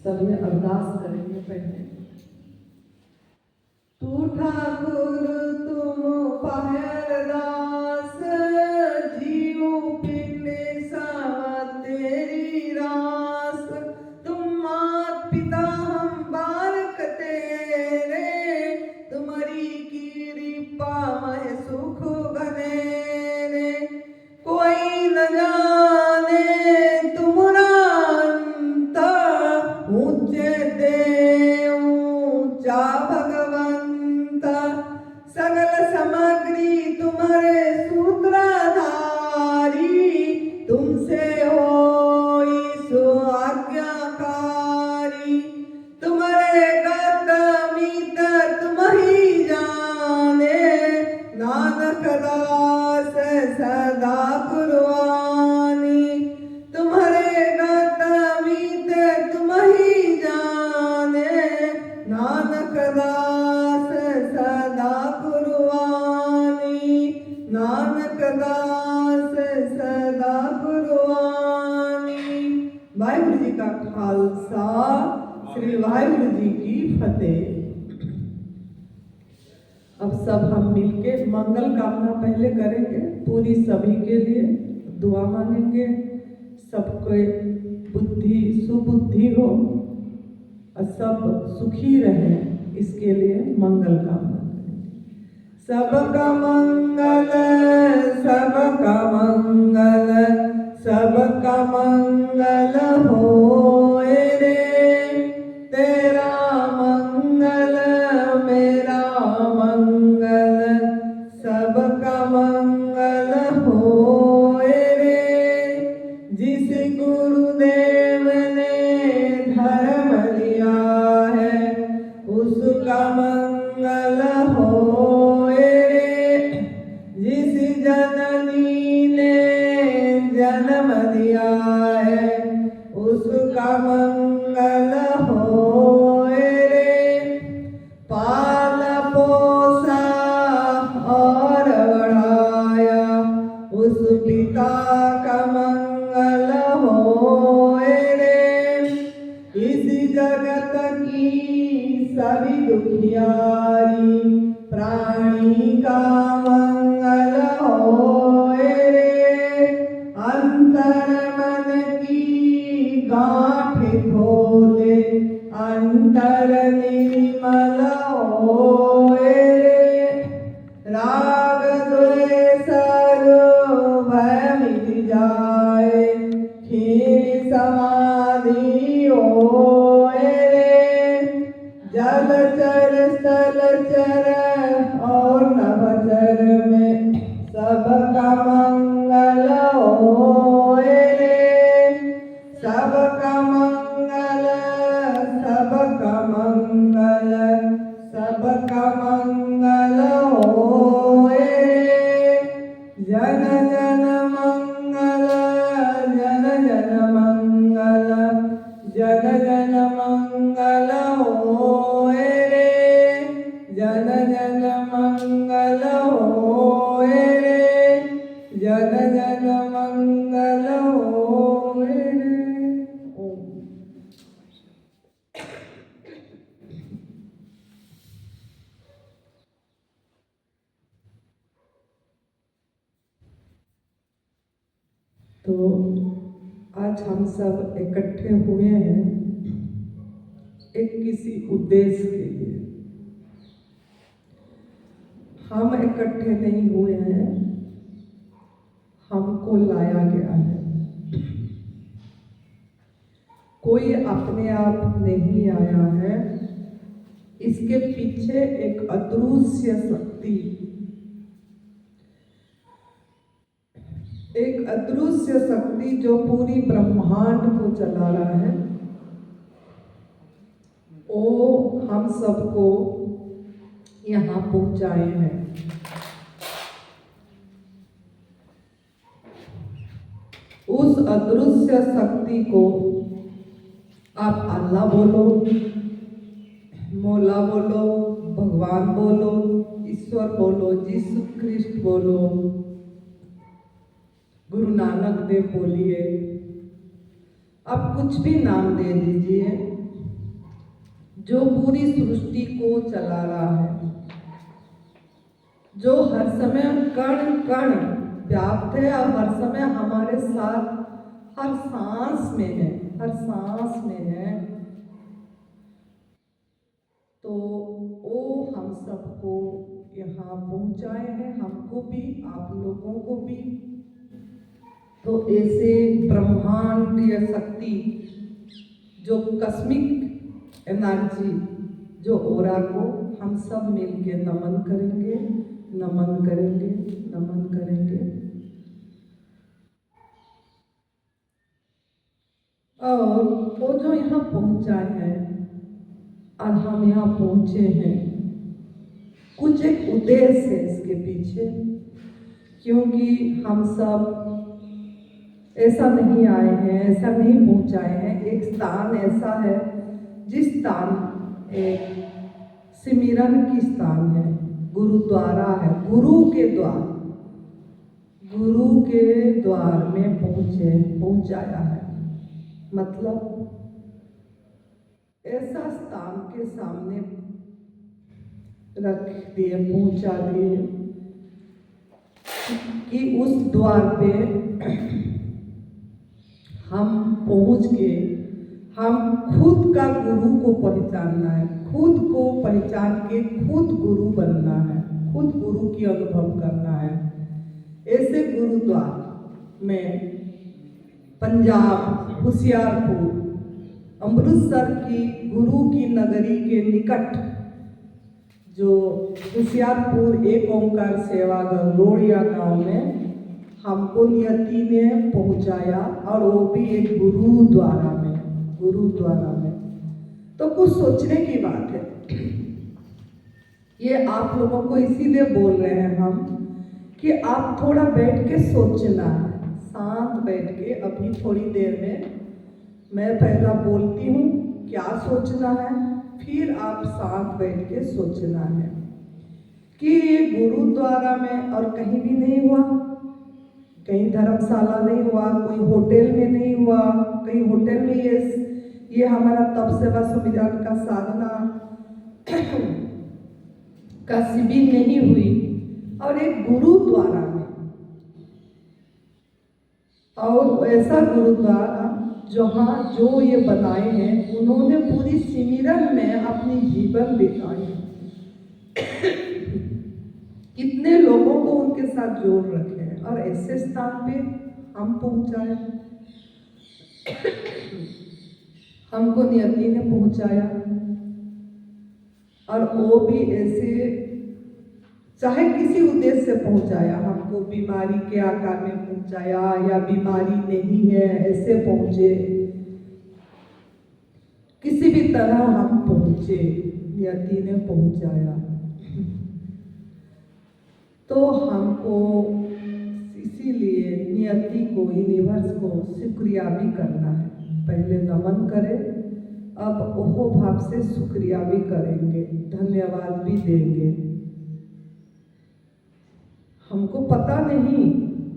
सब में अरदास करेंगे पहले। तू ठाकुर तुम पहरदास, जीव पिंड सब तेरी रास। तुम मात पिता हम बालक तेरे, तुम्हारी कृपा मह सुख घनेरे। कोई न जाने तुमरा अंत, ऊंचे देव ऊंचा भगवंत। सकल सामग्री तुम्हारे सूत्रधारी, तुमसे होई सो आज्ञाकारी। तुम्हारे गत मीत तुम ही जाने, नानक दास सदा कुर्बानी। तुम्हारे गत मीत तुम ही जाने, नानक दास सदा कुर्बानी। नानक दास सदा कुर्बानी। वाहिगुरु जी का खालसा, श्री वाहिगुरु जी की फतेह। अब सब हम मिलके मंगल कामना पहले करेंगे पूरी सभी के लिए, दुआ मांगेंगे सबको बुद्धि सुबुद्धि हो और सब सुखी रहे, इसके लिए मंगल कामना करेंगे। सबका मंगल सबका मंगल, सबका मंगल होए रे। तेरा मंगल मेरा मंगल, सबका मंगल होए रे। जिस गुरुदेव ने धर्म दिया है, उसका मंगल होए रे। जिस जननी ने जन्म दिया है, उसका मंगल होए रे। पाल पोसा और बढ़ाया, उस पिता का मंगल होए रे। इस जगत की सभी दुखियारी, प्राणी का मंगल होए रे। अंतर मन की गांठ खोले, अंतर निर्मल होए रे। राग द्वेष भय मिट जाए, खीण समाधि होए रे। जलचर स्थलचर और नभचर में सबका मंगल होए रे। सबका मंगल सबका मंगल, सबका मंगल होए रे। जन जन मंगल जन जन मंगल, जन जन मंगल होए रे। जन जन मंगल होए रे। जन जन मंगल होए रे। ओम। तो आज हम सब इकट्ठे हुए हैं एक किसी उद्देश्य के लिए। हम इकट्ठे नहीं हुए हैं, हमको लाया गया है। कोई अपने आप नहीं आया है, इसके पीछे एक अदृश्य शक्ति, एक अदृश्य शक्ति जो पूरी ब्रह्मांड को चला रहा है, वो हम सबको यहाँ पहुंचाए हैं। उस अदृश्य शक्ति को आप अल्लाह बोलो, मौला बोलो, भगवान बोलो, ईश्वर बोलो, यीशु ख्रिस्ट बोलो, गुरु नानक देव बोलिए, आप कुछ भी नाम दे दीजिए, जो पूरी सृष्टि को चला रहा है, जो हर समय कण कण व्याप्त है और हर समय हमारे साथ हर सांस में है, हर सांस में है। तो वो हम सबको यहाँ पहुँचाए हैं, हमको भी, आप लोगों को भी। तो ऐसे ब्रह्मांडीय शक्ति, जो कस्मिक एनर्जी, जो ओरा को हम सब मिलके नमन करेंगे, नमन करेंगे, नमन करेंगे। और वो जो यहाँ पहुँचाए हैं और हम यहाँ पहुँचे हैं, कुछ एक उद्देश्य है इसके पीछे, क्योंकि हम सब ऐसा नहीं आए हैं, ऐसा नहीं पहुँचाए हैं। एक स्थान ऐसा है जिस स्थान एक सिमरन की स्थान है, गुरुद्वारा है, गुरु के द्वार, गुरु के द्वार में पहुँचाया है। मतलब ऐसा स्थान के सामने रख दिए, पहुँचा दिए कि उस द्वार पे हम पहुँच के हम खुद का गुरु को पहचानना है, खुद को पहचान के खुद गुरु बनना है, खुद गुरु की अनुभव करना है। ऐसे गुरुद्वार में पंजाब, होशियारपुर, अमृतसर की गुरु की नगरी के निकट, जो होशियारपुर एक ओंकार सेवागर रोड़िया गांव में हमको नियति ने पहुंचाया, और वो भी एक गुरुद्वारा में, गुरुद्वारा में। तो कुछ सोचने की बात है। ये आप लोगों को इसीलिए बोल रहे हैं हम कि आप थोड़ा बैठ के सोचना है, शांत बैठ के। अभी थोड़ी देर में मैं पहला बोलती हूँ क्या सोचना है, फिर आप शांत बैठ के सोचना है कि ये गुरुद्वारा में और कहीं भी नहीं हुआ, कहीं धर्मशाला नहीं हुआ, कोई होटल में नहीं हुआ, कहीं होटल में ये हमारा तप सेवा सुमिरन का साधना का शिविर नहीं हुई, और एक गुरुद्वारा में, और ऐसा गुरुद्वारा जहाँ जो ये बनाए हैं उन्होंने पूरी सिमरन में अपनी जीवन बिताई, कितने लोगों को उनके साथ जोड़ रखे हैं, और ऐसे स्थान पे हम पहुंचाए, हमको नियति ने पहुंचाया। और वो भी ऐसे, चाहे किसी उद्देश्य से पहुंचाया, हमको बीमारी के आकार में पहुंचाया या बीमारी नहीं है ऐसे पहुंचे, किसी भी तरह हम पहुंचे, नियति ने पहुंचाया। तो हमको इसीलिए नियति को, यूनिवर्स को शुक्रिया भी करना है। पहले नमन करें, अब ओहो भाव से शुक्रिया भी करेंगे, धन्यवाद भी देंगे। हमको पता नहीं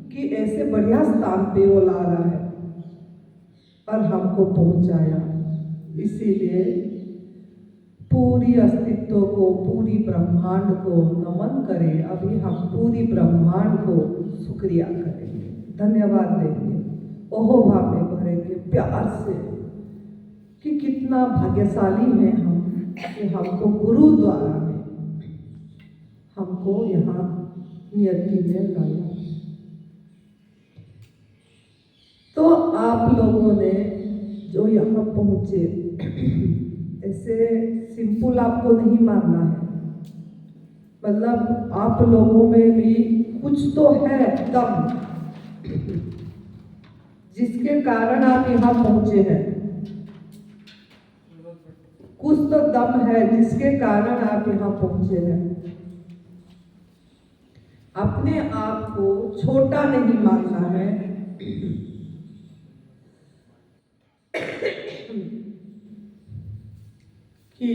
कि ऐसे बढ़िया स्थान पे वो ला रहा है और हमको पहुंचाया, इसीलिए पूरी अस्तित्व को, पूरी ब्रह्मांड को नमन करें। अभी हम पूरी ब्रह्मांड को शुक्रिया करेंगे, धन्यवाद देंगे, ओहो भाव में भरेंगे प्यार से कि कितना भाग्यशाली हैं हम कि हमको गुरुद्वारा में, हमको यहाँ नियति में लाया। तो आप लोगों ने जो यहाँ पहुँचे, ऐसे सिंपल आपको नहीं मानना है, मतलब आप लोगों में भी कुछ तो है दम, जिसके कारण आप यहाँ पहुँचे हैं। कुछ तो दम है जिसके कारण आप यहाँ पहुँचे हैं। अपने आप को छोटा नहीं मानना है, कि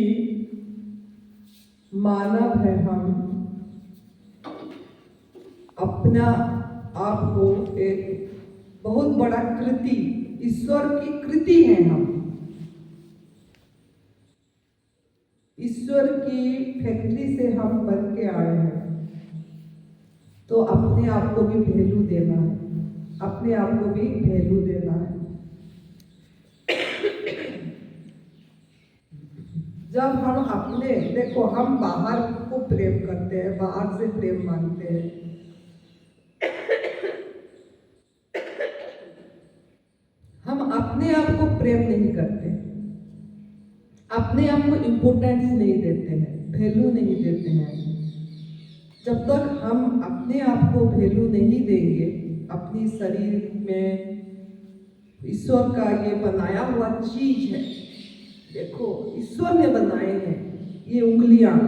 मानव है हम, अपना आप को एक बहुत बड़ा कृति, ईश्वर की कृति है हम। ईश्वर की फैक्ट्री से हम बन के आए हैं, तो अपने आप को भी वैल्यू देना है, अपने आप को भी वैल्यू देना है। जब हम अपने, देखो हम बाहर को प्रेम करते हैं, बाहर से प्रेम मांगते हैं, हम अपने आप को प्रेम नहीं करते, अपने आप को इम्पोर्टेंस नहीं देते हैं, वैल्यू नहीं देते हैं। जब तक हम अपने आप को वैल्यू नहीं देंगे, अपनी शरीर में ईश्वर का ये बनाया हुआ चीज है, देखो ईश्वर ने बनाए हैं, ये उंगलियां,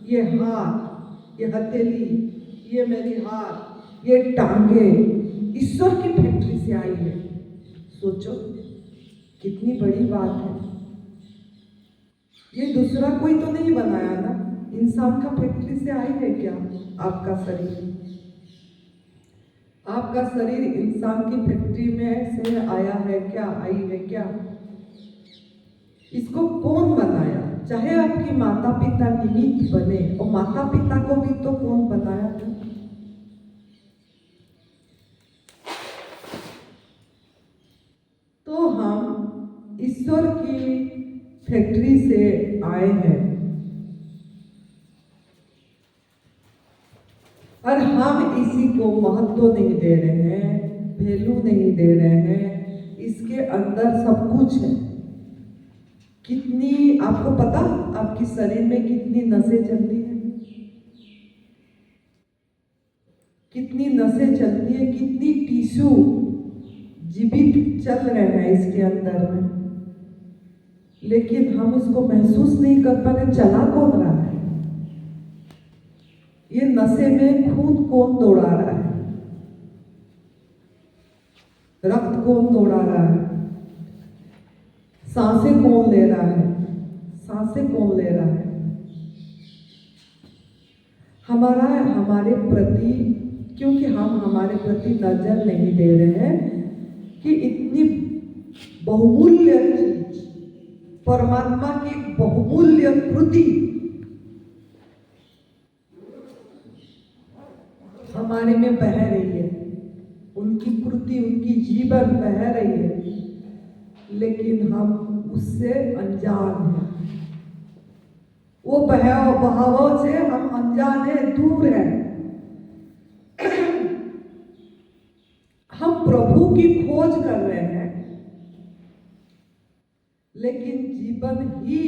ये हाथ, ये हथेली, ये मेरी हाथ, ये टांगे ईश्वर की फैक्ट्री से आई है। सोचो कितनी बड़ी बात है। ये दूसरा कोई तो नहीं बनाया ना, इंसान का फैक्ट्री से आई है क्या आपका शरीर? आपका शरीर इंसान की फैक्ट्री में से आया है क्या, आई है क्या? इसको कौन बनाया? चाहे आपकी माता पिता निमित्त बने, और माता पिता को भी तो कौन बनाया था? तो हम ईश्वर की फैक्ट्री से आए हैं, और हम इसी को महत्व नहीं दे रहे हैं, वैल्यू नहीं दे रहे हैं। इसके अंदर सब कुछ है। कितनी, आपको पता आपकी शरीर में कितनी नसें चलती हैं? कितनी नसें चलती है, कितनी टिश्यू जीवित चल रहे हैं इसके अंदर में, लेकिन हम इसको महसूस नहीं कर पा रहे। चला कौन रहा है? ये नशे में खून कौन दौड़ा रहा है? रक्त कौन दौड़ा रहा है? सांसें कौन ले रहा है? सांसें कौन ले रहा है? हमारे प्रति, क्योंकि हम हमारे प्रति नजर नहीं दे रहे हैं कि इतनी बहुमूल्य चीज, परमात्मा की बहुमूल्य कृति हमारे में बह रही है, उनकी कृति, उनकी जीवन बह रही है, लेकिन हम उससे अनजान हैं। वो बहाव से हम अनजान हैं, दूर हैं। हम प्रभु की खोज कर रहे हैं, लेकिन जीवन ही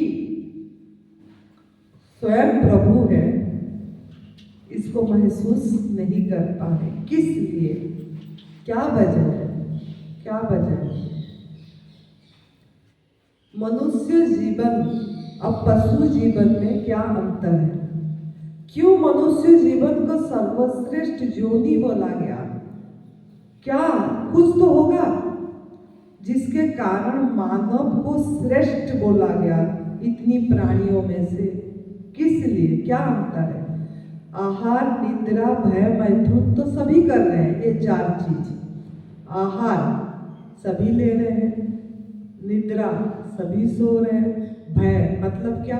स्वयं प्रभु है, इसको महसूस नहीं कर पा रहे। किस लिए? क्या वजह है? क्या वजह है? मनुष्य जीवन और पशु जीवन में क्या अंतर है? क्यों मनुष्य जीवन को सर्वश्रेष्ठ योनि बोला गया? क्या कुछ तो होगा जिसके कारण मानव को श्रेष्ठ बोला गया इतनी प्राणियों में से? किस लिए? क्या अंतर है? आहार, निद्रा, भय, मैथुन तो सभी कर रहे हैं, ये चार चीज। आहार सभी ले रहे हैं, निद्रा सभी सो रहे हैं, भय मतलब क्या?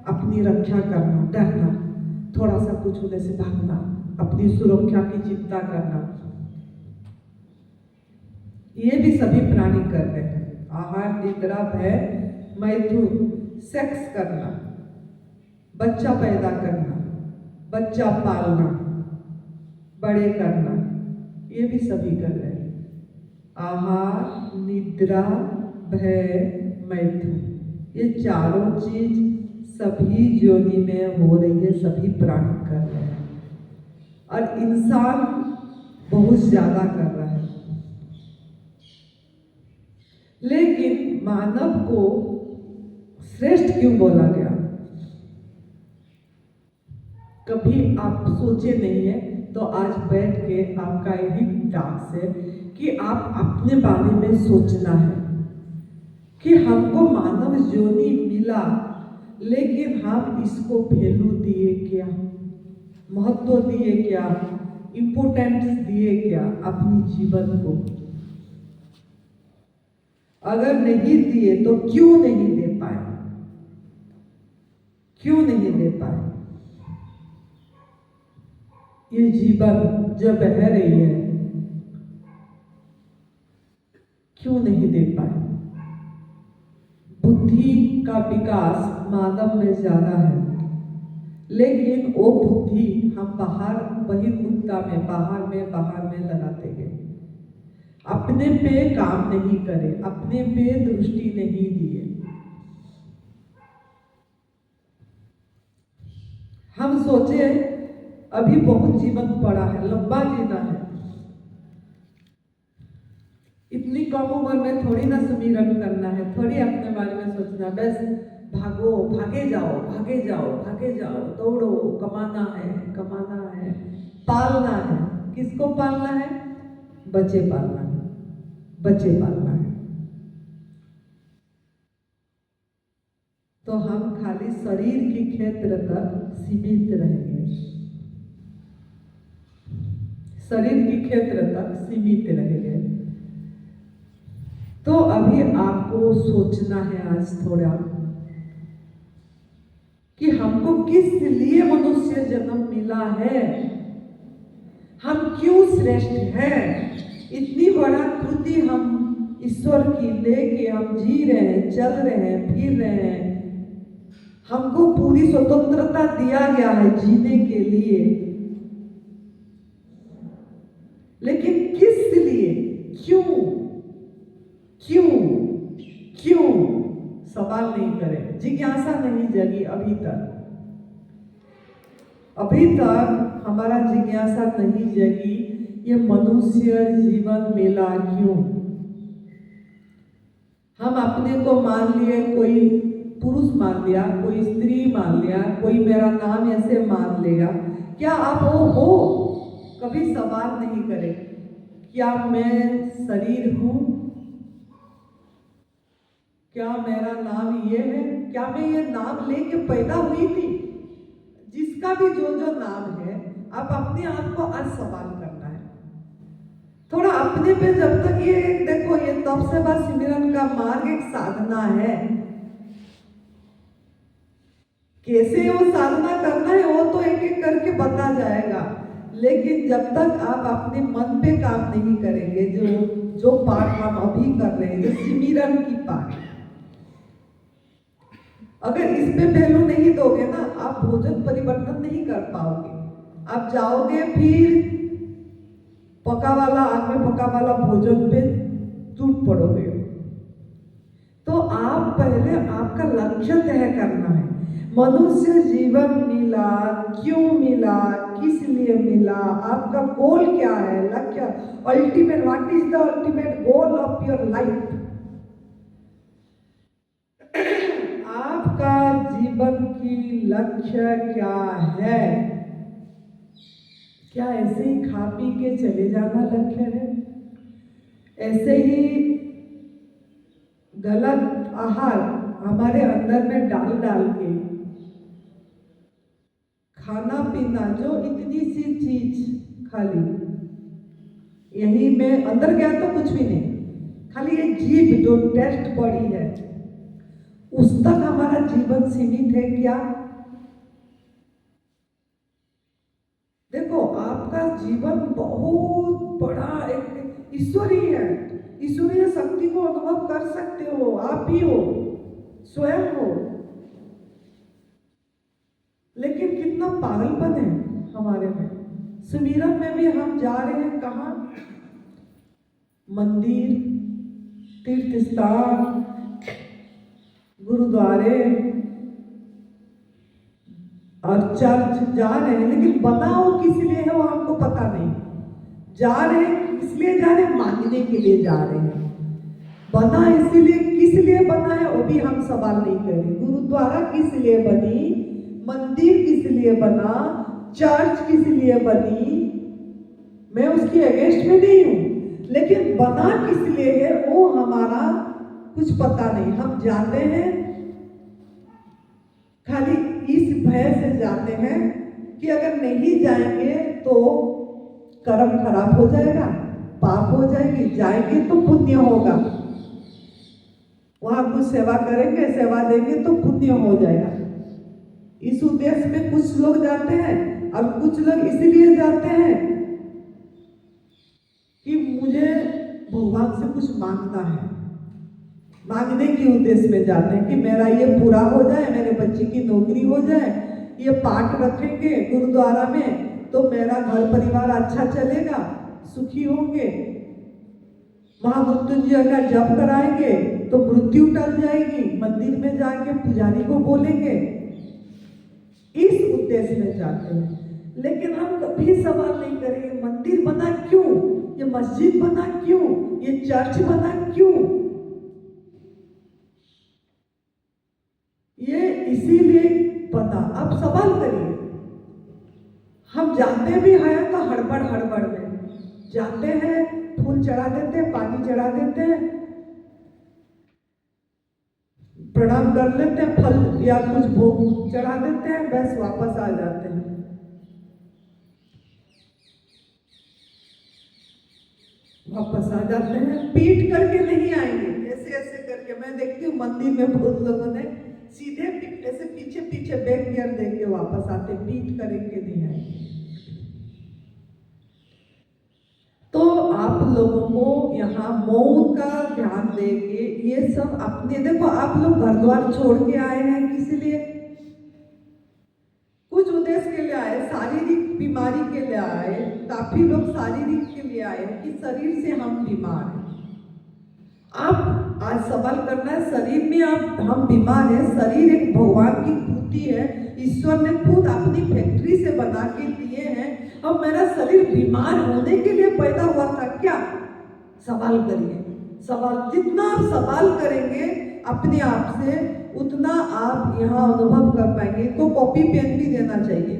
अपनी रक्षा करना, डरना, थोड़ा सा कुछ होने से भागना, अपनी सुरक्षा की चिंता करना, ये भी सभी प्राणी कर रहे हैं। आहार, निद्रा, भय, मैथुन, सेक्स करना, बच्चा पैदा करना, बच्चा पालना, बड़े करना, ये भी सभी कर रहे हैं। आहार, निद्रा, भय, मैथुन, ये चारों चीज सभी योनि में हो रही है, सभी प्राणी कर रहे हैं, और इंसान बहुत ज्यादा कर रहा है। लेकिन मानव को श्रेष्ठ क्यों बोला गया? कभी आप सोचे नहीं है? तो आज बैठ के आपका यही टास्क है कि आप अपने बारे में सोचना है कि हमको मानव योनि मिला, लेकिन हम इसको वैल्यू दिए क्या, महत्व दिए क्या, इम्पोर्टेंस दिए क्या अपनी जीवन को? अगर नहीं दिए तो क्यों नहीं दे पाए? क्यों नहीं दे पाए? ये जीवन जब बह रही है, क्यों नहीं दे पाए? बुद्धि का विकास मानव में ज्यादा है, लेकिन वो बुद्धि हम बाहर बहिर्मुखता में बाहर में लगाते हैं। अपने पे काम नहीं करे, अपने पे दृष्टि नहीं दिए। हम सोचे अभी बहुत जीवन पड़ा है, लंबा जीना है, इतनी कम उम्र में थोड़ी ना सुमिरन करना है, थोड़ी अपने बारे में सोचना, बस भागो, भागे जाओ, भागे जाओ, भागे जाओ, दौड़ो, कमाना है, पालना है। किसको पालना है? बच्चे पालना है, बच्चे पालना है। तो हम खाली शरीर के क्षेत्र तक सीमित रहेंगे, शरीर के क्षेत्र तक सीमित रहेंगे। तो अभी आपको सोचना है आज थोड़ा कि हमको किस लिए मनुष्य जन्म मिला है, हम क्यों श्रेष्ठ हैं। इतनी बड़ा कृति हम ईश्वर की लेके हम जी रहे हैं, चल रहे हैं, फिर रहे हैं। हमको पूरी स्वतंत्रता दिया गया है जीने के लिए, लेकिन किस लिए, क्यों क्यों क्यों सवाल नहीं करें, जिज्ञासा नहीं जगी अभी तक हमारा जिज्ञासा नहीं जगी। ये मनुष्य जीवन मिला क्यों? हम अपने को मान लिए, कोई पुरुष मान लिया, कोई स्त्री मान लिया, कोई मेरा नाम ऐसे मान लेगा। क्या आप वो हो? कभी सवाल नहीं करें, क्या मैं शरीर हूं? क्या मेरा नाम ये है? क्या मैं ये नाम लेके पैदा हुई थी? जिसका भी जो नाम है, आप अपने आप को आज सवाल करना है थोड़ा अपने पे। जब तक ये देखो, ये तप सेवा सिमरन का मार्ग एक साधना है। कैसे वो साधना करना है वो तो एक एक करके बता जाएगा, लेकिन जब तक आप अपने मन पे काम नहीं करेंगे, जो पाठ हम अभी कर रहे हैं, जो सिमरन की पाठ, अगर इस पे पहलू नहीं दोगे ना, आप भोजन परिवर्तन नहीं कर पाओगे। आप जाओगे फिर पका वाला, आग में पका वाला भोजन पे टूट पड़ोगे। तो आप पहले आपका लक्ष्य तय करना है। मनुष्य जीवन मिला, क्यों मिला, किस लिए मिला, आपका गोल क्या है, लक्ष्य, ultimate, what is the ultimate goal of your life? आपका जीवन की लक्ष्य क्या है? क्या ऐसे ही खा पी के चले जाना लक्ष्य है? ऐसे ही गलत आहार हमारे अंदर में डाल के खाना पीना, जो इतनी सी चीज खाली यही में अंदर गया तो कुछ भी नहीं, खाली ये जीभ जो टेस्ट बड़ी है, उस तक हमारा जीवन सीमित है क्या? देखो, आपका जीवन बहुत बड़ा एक ईश्वरीय है, ईश्वरीय शक्ति को अनुभव कर सकते हो, आप ही हो, स्वयं हो। लेकिन कितना पागलपन है हमारे में। सुमिरन में भी हम जा रहे हैं कहाँ? मंदिर, तीर्थ स्थान, गुरुद्वारे और चर्च जा रहे हैं, लेकिन बनाओ किस लिए है वो हमको पता नहीं। जा रहे हैं इसलिए जा रहे हैं, मांगने के लिए जा रहे हैं। बना इसीलिए, किस लिए बना है वो भी हम सवाल नहीं करें। गुरुद्वारा किस लिए बनी, मंदिर किस लिए बना, चर्च किस लिए बनी, मैं उसकी अगेंस्ट में नहीं हूं, लेकिन बना किस लिए है वो हमारा कुछ पता नहीं। हम जाते हैं खाली इस भय से जाते हैं कि अगर नहीं जाएंगे तो कर्म खराब हो जाएगा, पाप हो जाएगी, जाएंगे तो पुण्य होगा, वहां कुछ सेवा करेंगे, सेवा देंगे तो पुण्य हो जाएगा। इस उद्देश्य में कुछ लोग जाते हैं और कुछ लोग इसीलिए जाते हैं कि मुझे भगवान से कुछ मांगना है, मांगने के उद्देश्य में जाते हैं कि मेरा ये पूरा हो जाए, मेरे बच्चे की नौकरी हो जाए, ये पाठ रखेंगे गुरुद्वारा में तो मेरा घर परिवार अच्छा चलेगा, सुखी होंगे, महामृत्युंजय का जप कराएंगे तो मृत्यु टल जाएगी, मंदिर में जाके पुजारी को बोलेंगे, इस उद्देश्य में जाते हैं। लेकिन हम कभी सवाल नहीं करेंगे मंदिर बना क्यों, ये मस्जिद बना क्यों, ये चर्च बना क्यों। ये इसीलिए बना। अब सवाल करिए, हम जाते भी हैं तो हड़बड़ हड़बड़ में जाते हैं, फूल चढ़ा देते हैं, पानी चढ़ा देते हैं, प्रणाम कर लेते हैं, फल या कुछ भोग चढ़ा देते हैं, बस वापस आ जाते हैं। वापस आ जाते हैं, पीट करके नहीं आएंगे, ऐसे ऐसे करके। मैं देखती हूँ मंदिर में बहुत लोगों ने सीधे ऐसे पीछे पीछे बैक गियर देके वापस आते, पीट करके नहीं आएंगे। तो आप लोगों को यहाँ मौन का ध्यान देके ये सब अपने, देखो आप लोग घर द्वार छोड़ के आए हैं किस लिए, कुछ उद्देश्य के लिए आए, शारीरिक बीमारी के लिए आए, काफी लोग शारीरिक के लिए आए कि शरीर से हम बीमार हैं। आप आज सवाल करना है, शरीर में आप हम बीमार हैं, शरीर एक भगवान की कृति है, ईश्वर ने खुद अपनी फैक्ट्री से बना के दिए हैं। अब मेरा शरीर बीमार होने के लिए पैदा हुआ था क्या? सवाल करिए। सवाल जितना आप सवाल करेंगे अपने आप से उतना आप यहाँ अनुभव कर पाएंगे। इनको कॉपी पेन भी देना चाहिए,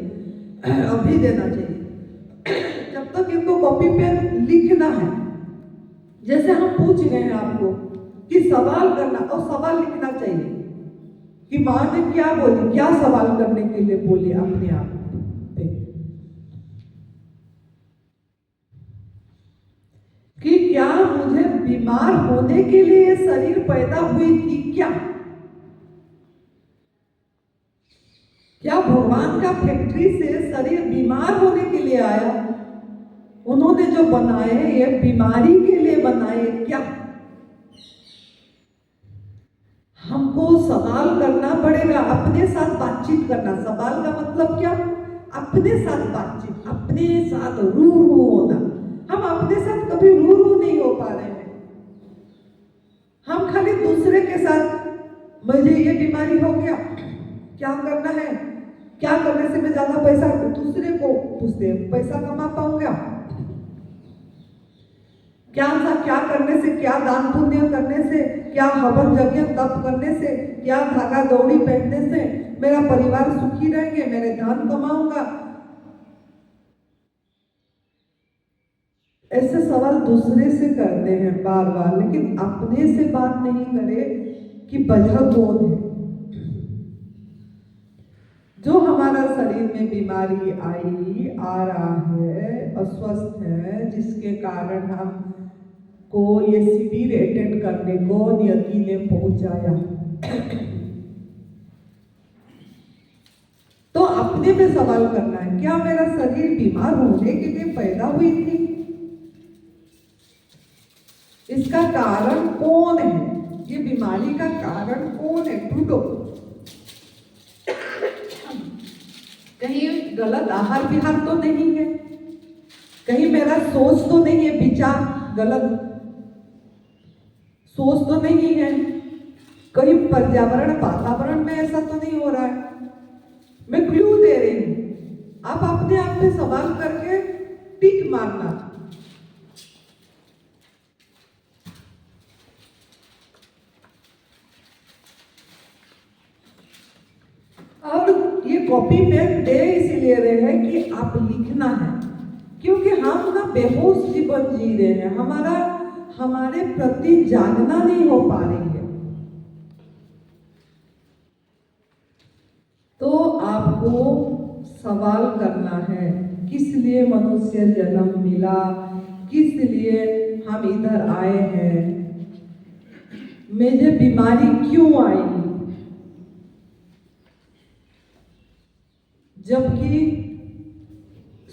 अभी देना चाहिए। जब तक इनको कॉपी पेन लिखना है, जैसे हम पूछ रहे हैं आपको कि सवाल करना और सवाल लिखना चाहिए कि माँ ने क्या बोली, क्या सवाल करने के लिए बोली अपने आप पे, कि क्या मुझे बीमार होने के लिए ये शरीर पैदा हुई थी क्या? क्या भगवान का फैक्ट्री से शरीर बीमार होने के लिए आया? उन्होंने जो बनाए ये बीमारी के लिए बनाए क्या? हमको सवाल करना पड़ेगा, अपने साथ बातचीत करना। सवाल का मतलब क्या? अपने साथ बातचीत, अपने साथ रूबरू होना। हम अपने साथ कभी रूबरू नहीं हो पा रहे हैं। हम खाली दूसरे के साथ, मुझे ये बीमारी हो गया, क्या करना है, क्या करने से मैं ज्यादा पैसा, दूसरे को पूछते हैं पैसा कमा पाऊंगा, क्या करने से, क्या दान पुण्य करने से, क्या हवन यज्ञ तप करने से, क्या धागा दौड़ी पहनने से मेरा परिवार सुखी रहेंगे, मेरे धन कमाऊंगा। ऐसे सवाल दूसरे से करते हैं बार बार, लेकिन अपने से बात नहीं करे कि वजह कौन है जो हमारा शरीर में बीमारी आ रहा है, अस्वस्थ है, जिसके कारण हम को ये शिविर अटेंड करने को नियति ने पहुंचाया। तो अपने में सवाल करना है, क्या मेरा शरीर बीमार होने के लिए पैदा हुई थी? इसका कारण कौन है? ये बीमारी का कारण कौन है? ढूंढो। कहीं गलत आहार विहार तो नहीं है, कहीं मेरा सोच तो नहीं है, विचार गलत सोच तो नहीं है, कहीं पर्यावरण वातावरण में ऐसा तो नहीं हो रहा है। मैं क्लू दे रही हूं, आप अपने आप पे सवाल करके टिक मारना। और ये कॉपी पेन दे इसीलिए रहे हैं कि आप लिखना है, क्योंकि हम ना बेहोश जीवन जी रहे हैं, हमारे प्रति जागना नहीं हो पा रही है। तो आपको सवाल करना है, किस लिए मनुष्य जन्म मिला, किस लिए हम इधर आए हैं, मुझे बीमारी क्यों आई, जबकि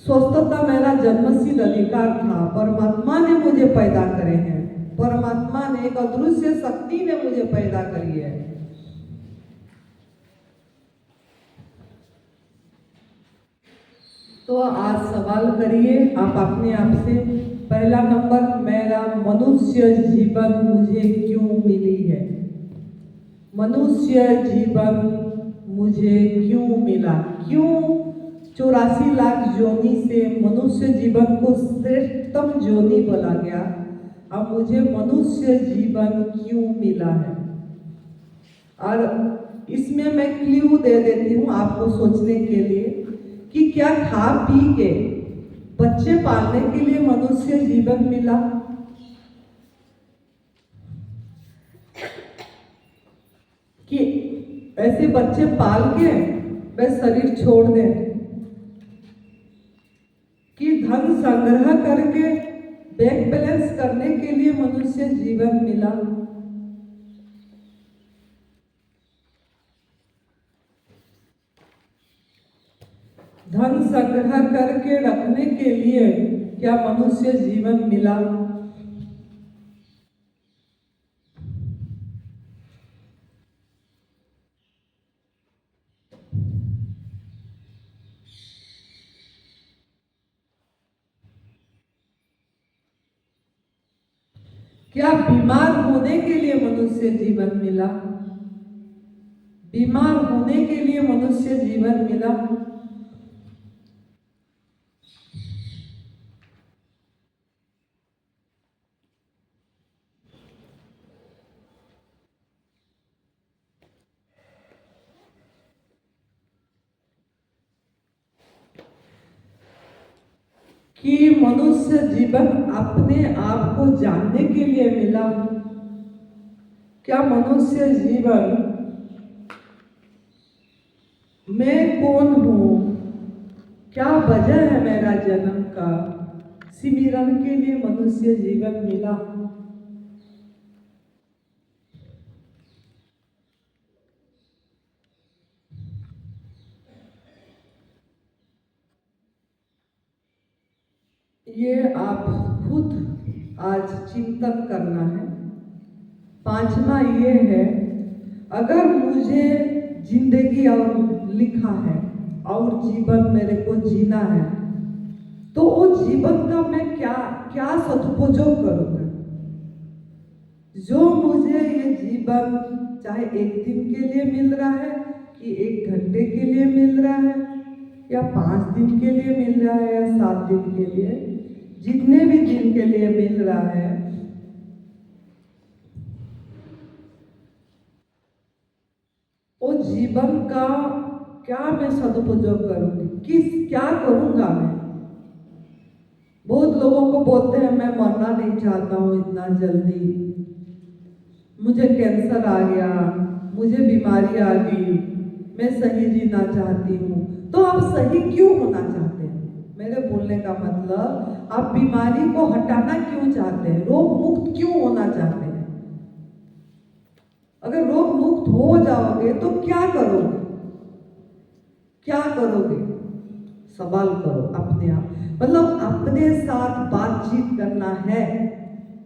स्वस्थता मेरा जन्मसिद्ध अधिकार था। परमात्मा ने मुझे पैदा करे हैं, परमात्मा ने, एक अदृश्य शक्ति ने मुझे पैदा करी है। तो आज सवाल करिए आप अपने आप से। पहला नंबर, मेरा मनुष्य जीवन मुझे क्यों मिली है? मनुष्य जीवन मुझे क्यों मिला? क्यों 84 लाख योनि से मनुष्य जीवन को श्रेष्ठतम योनि बोला गया? अब मुझे मनुष्य जीवन क्यों मिला है? और इसमें मैं क्लू दे देती हूँ आपको सोचने के लिए कि क्या खा पी के बच्चे पालने के लिए मनुष्य जीवन मिला? कि ऐसे बच्चे पाल के वे शरीर छोड़ दें? कि धन संग्रह करके बैंक बैलेंस करने के लिए मनुष्य जीवन मिला? धन संग्रह करके रखने के लिए क्या मनुष्य जीवन मिला? क्या बीमार होने के लिए मनुष्य जीवन मिला? बीमार होने के लिए मनुष्य जीवन मिला? कि मनुष्य जीवन अपने आप को जानने के लिए मिला? क्या मनुष्य जीवन मैं कौन हूँ, क्या वजह है मेरा जन्म का, सिमरन के लिए मनुष्य जीवन मिला? ये आप खुद आज चिंतन करना है। पांचवा ये है, अगर मुझे जिंदगी और लिखा है और जीवन मेरे को जीना है, तो वो जीवन का मैं क्या क्या सदुपयोग करूँगा? जो मुझे ये जीवन चाहे एक दिन के लिए मिल रहा है कि 1 घंटे के लिए मिल रहा है या 5 दिन के लिए मिल रहा है या 7 दिन के लिए, जितने भी दिन के लिए मिल रहा है, वो जीवन का क्या मैं सदुपयोग करूँगी? क्या करूँगा मैं? बहुत लोगों को बोलते हैं मैं मरना नहीं चाहता हूँ इतना जल्दी, मुझे कैंसर आ गया, मुझे बीमारी आ गई, मैं सही जीना चाहती हूँ। तो आप सही क्यों होना चाहते हैं? मेरे बोलने का मतलब, आप बीमारी को हटाना क्यों चाहते हैं? रोग मुक्त क्यों होना चाहते हैं? अगर रोग मुक्त हो जाओगे तो क्या करोगे? क्या करोगे? सवाल करो अपने आप। मतलब अपने साथ बातचीत करना है।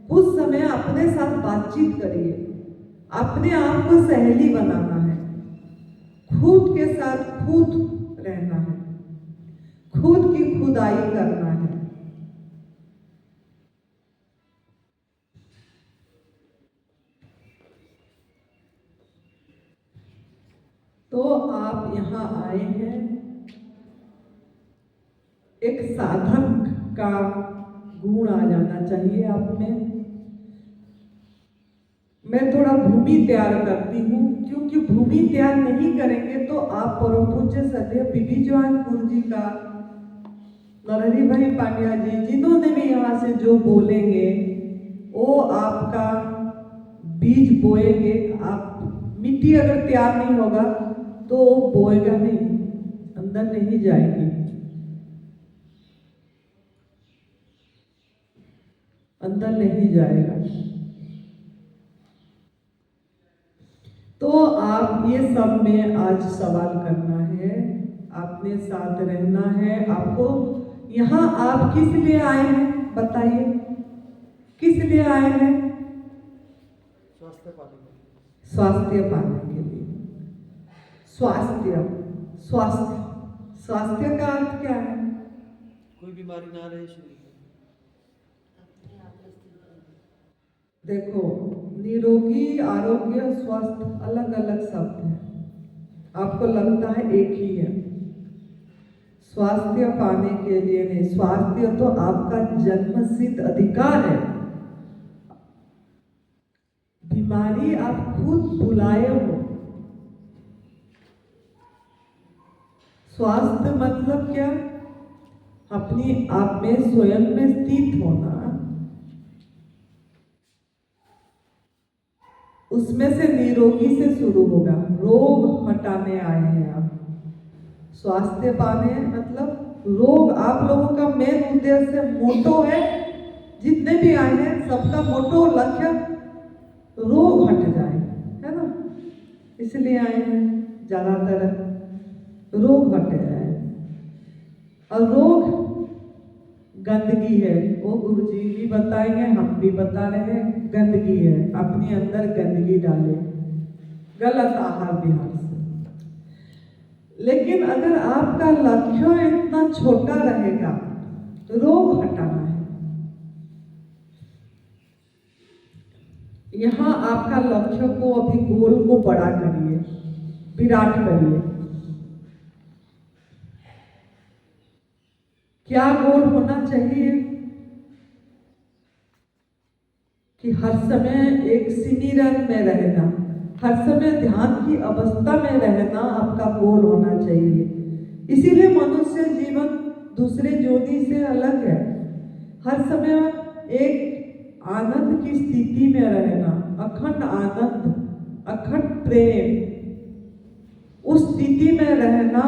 कुछ समय अपने साथ बातचीत करिए, अपने आप को सहेली बनाना है, खुद के साथ खुद रहना है, खुद की खुदाई करना है। तो आप यहाँ आए हैं, एक साधक का गुण आ जाना चाहिए आप में। मैं थोड़ा भूमि तैयार करती हूँ, क्योंकि भूमि तैयार नहीं करेंगे तो आप परम पूज्य सदैव बीबी जवानपुर जी का, नरहरि भाई पांड्या जी, जिन्होंने भी यहाँ से जो बोलेंगे वो आपका बीज बोएंगे। आप मिट्टी अगर तैयार नहीं होगा तो बोएगा नहीं, अंदर नहीं जाएगी, अंदर नहीं जाएगा। तो आप ये सब में आज सवाल करना है, आपने साथ रहना है। आपको यहाँ आप किस लिए आए हैं बताइए, किस लिए आए हैं? स्वास्थ्य पाने के लिए। स्वास्थ्य, स्वास्थ्य, स्वास्थ्य का अर्थ क्या है? कोई बीमारी ना रहे शरीर में। देखो, निरोगी, आरोग्य, स्वस्थ अलग अलग शब्द हैं। आपको लगता है एक ही है। स्वास्थ्य पाने के लिए नहीं, स्वास्थ्य तो आपका जन्मसिद्ध अधिकार है। बीमारी आप खुद बुलाए हो। स्वास्थ्य मतलब क्या? अपने आप में स्वयं में स्थित होना, उसमें से निरोगी से शुरू होगा। रोग हटाने आए हैं आप। स्वास्थ्य पाने मतलब रोग, आप लोगों का मेन उद्देश्य मोटो है, जितने भी आए हैं सबका मोटो लक्ष्य रोग हट जाए, है ना? इसलिए आए हैं, ज्यादातर रोग हट जाए। और रोग गंदगी है, वो गुरुजी भी बताएंगे, हम भी बता रहे हैं, गंदगी है। अपने अंदर गंदगी डाले गलत आहार विहार से। लेकिन अगर आपका लक्ष्य इतना छोटा रहेगा, रोग हटाना है, यहाँ आपका लक्ष्य को अभी गोल को बड़ा करिए, विराट करिए। क्या गोल होना चाहिए? कि हर समय एक सिमिरन में रहना, हर समय ध्यान की अवस्था में रहना आपका गोल होना चाहिए। इसीलिए मनुष्य जीवन दूसरे ज्योति से अलग है। हर समय एक आनंद की स्थिति में रहना, अखंड आनंद, अखंड प्रेम, उस स्थिति में रहना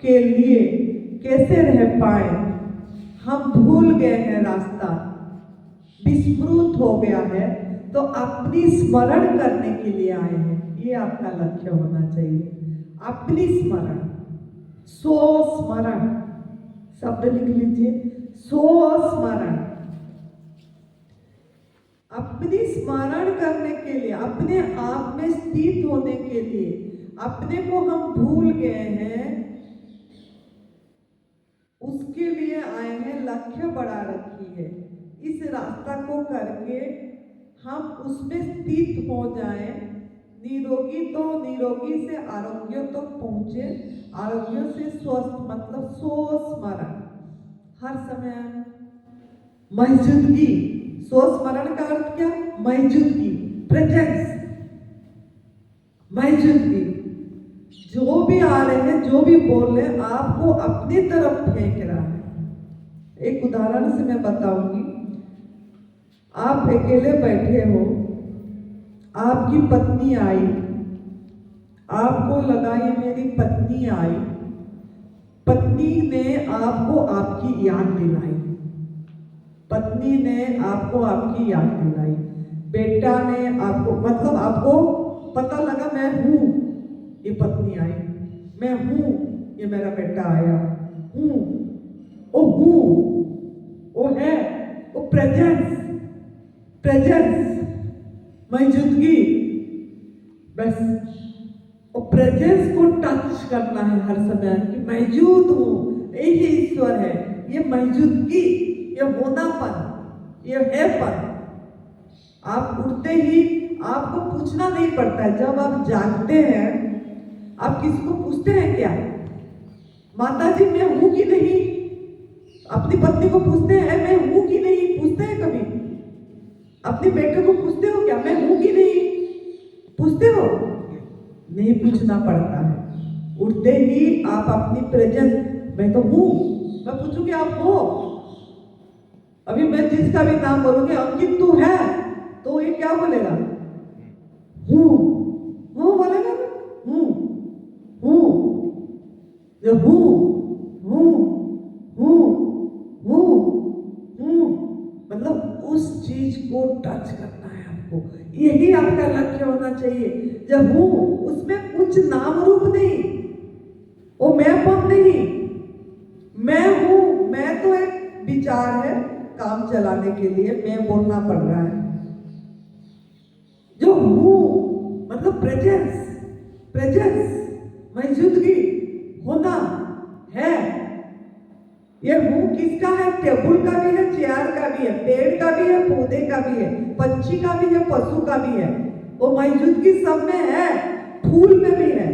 के लिए कैसे रह पाए? हम भूल गए हैं रास्ता, विस्मृत हो गया है, तो अपनी स्मरण करने के लिए आए हैं। ये आपका लक्ष्य होना चाहिए, अपनी स्मरण, सो स्मरण शब्द लिख लीजिए, सो स्मरण। अपनी स्मरण करने के लिए, अपने आप में स्थित होने के लिए, अपने को हम भूल गए हैं, उसके लिए आए हैं। लक्ष्य बड़ा रखी है, इस रास्ता को करके हम उसमें स्थित हो जाएं। निरोगी तो निरोगी से आरोग्य तक पहुंचे, आरोग्य से स्वस्थ मतलब सो स्मरण, हर समय मौजूदगी। सो स्मरण का अर्थ क्या? मौजूदगी, प्रेजेंस, मौजूदगी। जो भी आ रहे हैं, जो भी बोल रहे हैं, आपको अपनी तरफ फेंक रहा है। एक उदाहरण से मैं बताऊंगी। आप अकेले बैठे हो, आपकी पत्नी आई, आपको लगा ये मेरी पत्नी आई, पत्नी ने आपको आपकी याद दिलाई, पत्नी ने आपको आपकी याद दिलाई, बेटा ने आपको, मतलब आपको पता लगा मैं हूं, ये पत्नी आई, मैं हूं, ये मेरा बेटा आया, हूं, वो है, वो प्रेजेंस, मौजूदगी। बस वो प्रेजेंस को टच करना है हर समय कि मौजूद हूं, यही ईश्वर है। ये मौजूदगी, ये होनापन, ये हैपन। आप उठते ही आपको पूछना नहीं पड़ता है। जब आप जागते हैं, आप किसी को पूछते हैं क्या? माता जी मैं हूं कि नहीं? अपनी पत्नी को पूछते हैं मैं हूं कि नहीं? पूछते हैं कभी? अपने बेटे को पूछते हो क्या मैं हूं कि नहीं? पूछते हो? नहीं पूछना पड़ता है। उठते ही आप अपनी प्रेजेंस, मैं तो हूं, मैं पूछूंगी आप हो। अभी मैं जिसका भी नाम बोलूंगी, अंकित तू है, तो ये क्या बोलेगा? हूं, हूं बोलेगा ना, हूं, जो मतलब उस चीज को टच करना है आपको। यही आपका लक्ष्य होना चाहिए। जब हूं, उसमें कुछ नाम रूप नहीं, वो मैंपन नहीं, मैं हूं, मैं तो एक विचार है, काम चलाने के लिए मैं बोलना पड़ रहा है। जो हूं मतलब प्रेजेंस, प्रेजेंस मौजूदगी होना है। ये हूं किसका है? टेबल का भी है, चेयर का भी है, पेड़ का भी है, पौधे का भी है, पंछी का भी है, पशु का भी है। वो मौजूदगी सब में है, फूल में भी है।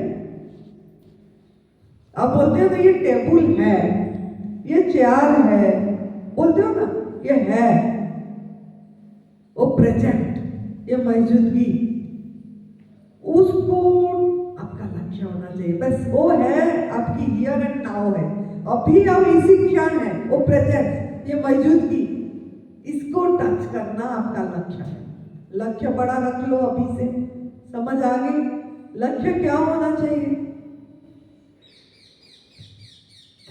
अब बोलते हो ना ये टेबल है, ये चेयर है, बोलते हो ना ये है, वो प्रेजेंट, ये मौजूदगी, उसको आपका लक्ष्य होना चाहिए। बस वो है आपकी हियर एंड नाउ है, अभी अब इसी क्षण है, वो प्रेजेंट, ये मौजूदगी, इसको टच करना आपका लक्ष्य है। लक्ष्य बड़ा रख लो अभी से, समझ आ गई? लक्ष्य क्या होना चाहिए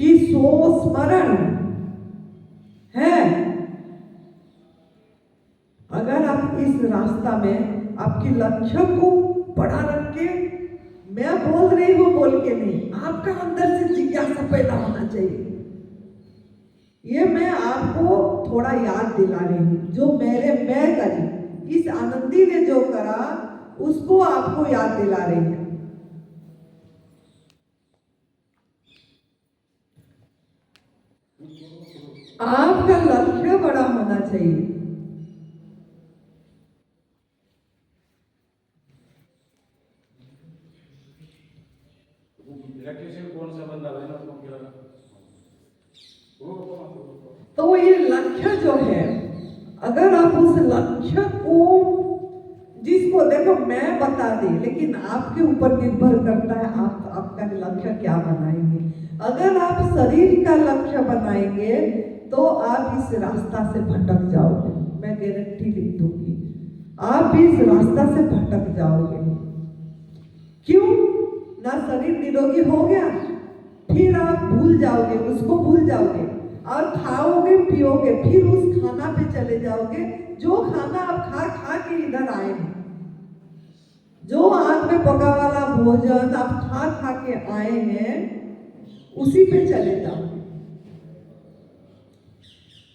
कि स्मरण है। अगर आप इस रास्ता में आपके लक्ष्य को बड़ा रख के, मैं बोल रही हूं बोल के नहीं, आपका अंदर से जिज्ञासा पैदा होना चाहिए। ये मैं आपको थोड़ा याद दिला रही हूं, जो मैं करी, इस आनंदी ने जो करा उसको आपको याद दिला रही है। आपका लक्ष्य बड़ा होना चाहिए। कौन सा बंदा है ना तो ये लक्ष्य जो है, अगर आप उस लक्ष्य को, जिसको देखो मैं बता दी, लेकिन आपके ऊपर निर्भर करता है आप आपका लक्ष्य क्या बनाएंगे। अगर आप शरीर का लक्ष्य बनाएंगे तो आप इस रास्ता से भटक जाओगे, मैं गारंटी लिख दूंगी, आप इस रास्ता से भटक जाओगे। क्यों? ना शरीर निरोगी हो गया, फिर आप भूल जाओगे, उसको भूल जाओगे, और खाओगे पियोगे, फिर उस खाना पे चले जाओगे जो खाना आप खा खा के इधर आए हैं, जो आग में पका वाला भोजन आप खा खा के आए हैं, उसी पे चले जाओगे।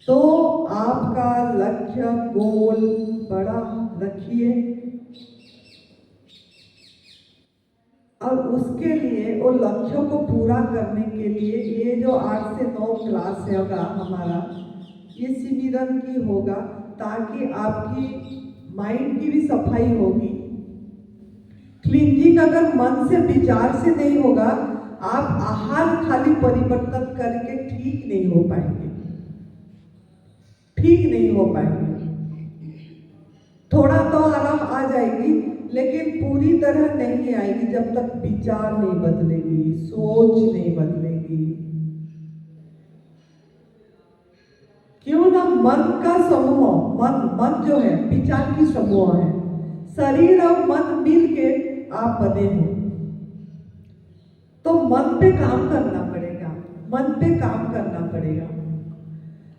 तो आपका लक्ष्य गोल बड़ा रखिए, और उसके लिए वो लक्ष्यों को पूरा करने के लिए ये जो 8 से 9 क्लास होगा हमारा, ये सिमिरन की होगा, ताकि आपकी माइंड की भी सफाई होगी। क्लींजिंग अगर मन से विचार से नहीं होगा, आप आहार खाली परिवर्तन करके ठीक नहीं हो पाएंगे, ठीक नहीं हो पाएंगे। थोड़ा तो आराम आ जाएगी, लेकिन पूरी तरह नहीं आएगी जब तक विचार नहीं बदलेगी, सोच नहीं बदलेगी। क्यों ना मन का समूह, मन जो है विचार की समूह है, शरीर और मन मिल के आप बने हो, तो मन पे काम करना पड़ेगा, मन पे काम करना पड़ेगा।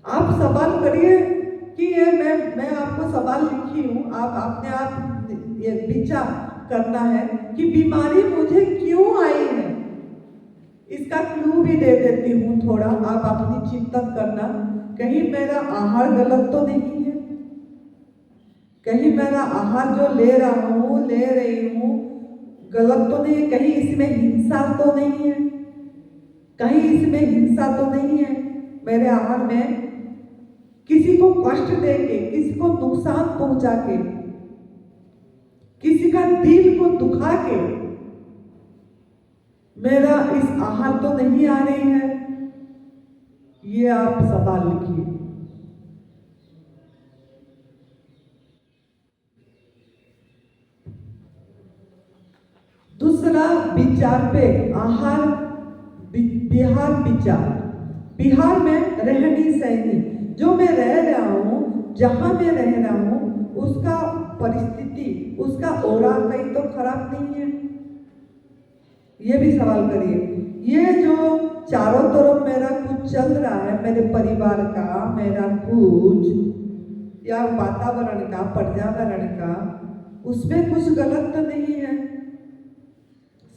आप सवाल करिए कि ये मैं आपको सवाल लिखी हूं, आप अपने आप ये विचार करना है कि बीमारी मुझे क्यों आई है। इसका क्लू भी दे देती हूँ थोड़ा, आप अपनी चिंतन करना, कहीं मेरा आहार गलत तो नहीं है, कहीं मेरा आहार जो ले रहा हूँ ले रही हूँ गलत तो नहीं है, कहीं इसमें हिंसा तो नहीं है, कहीं इसमें हिंसा तो नहीं है, मेरे आहार में किसी को कष्ट देके, किसी को नुकसान पहुंचा के, किसी का दिल को दुखा के मेरा इस आहार तो नहीं आ रही है। ये आप सवाल लिखिए। दूसरा विचार पे, आहार बिहार विचार, बिहार में रहनी सहनी, जो मैं रह रहा हूँ, जहां मैं रह रहा हूँ, उसका परिस्थिति, उसका ओरा कहीं तो खराब नहीं है, ये भी सवाल करिए। ये जो चारों तरफ मेरा कुछ चल रहा है, मेरे परिवार का, मेरा कुछ या वातावरण का, पर्यावरण का, उसमें कुछ गलत तो नहीं है,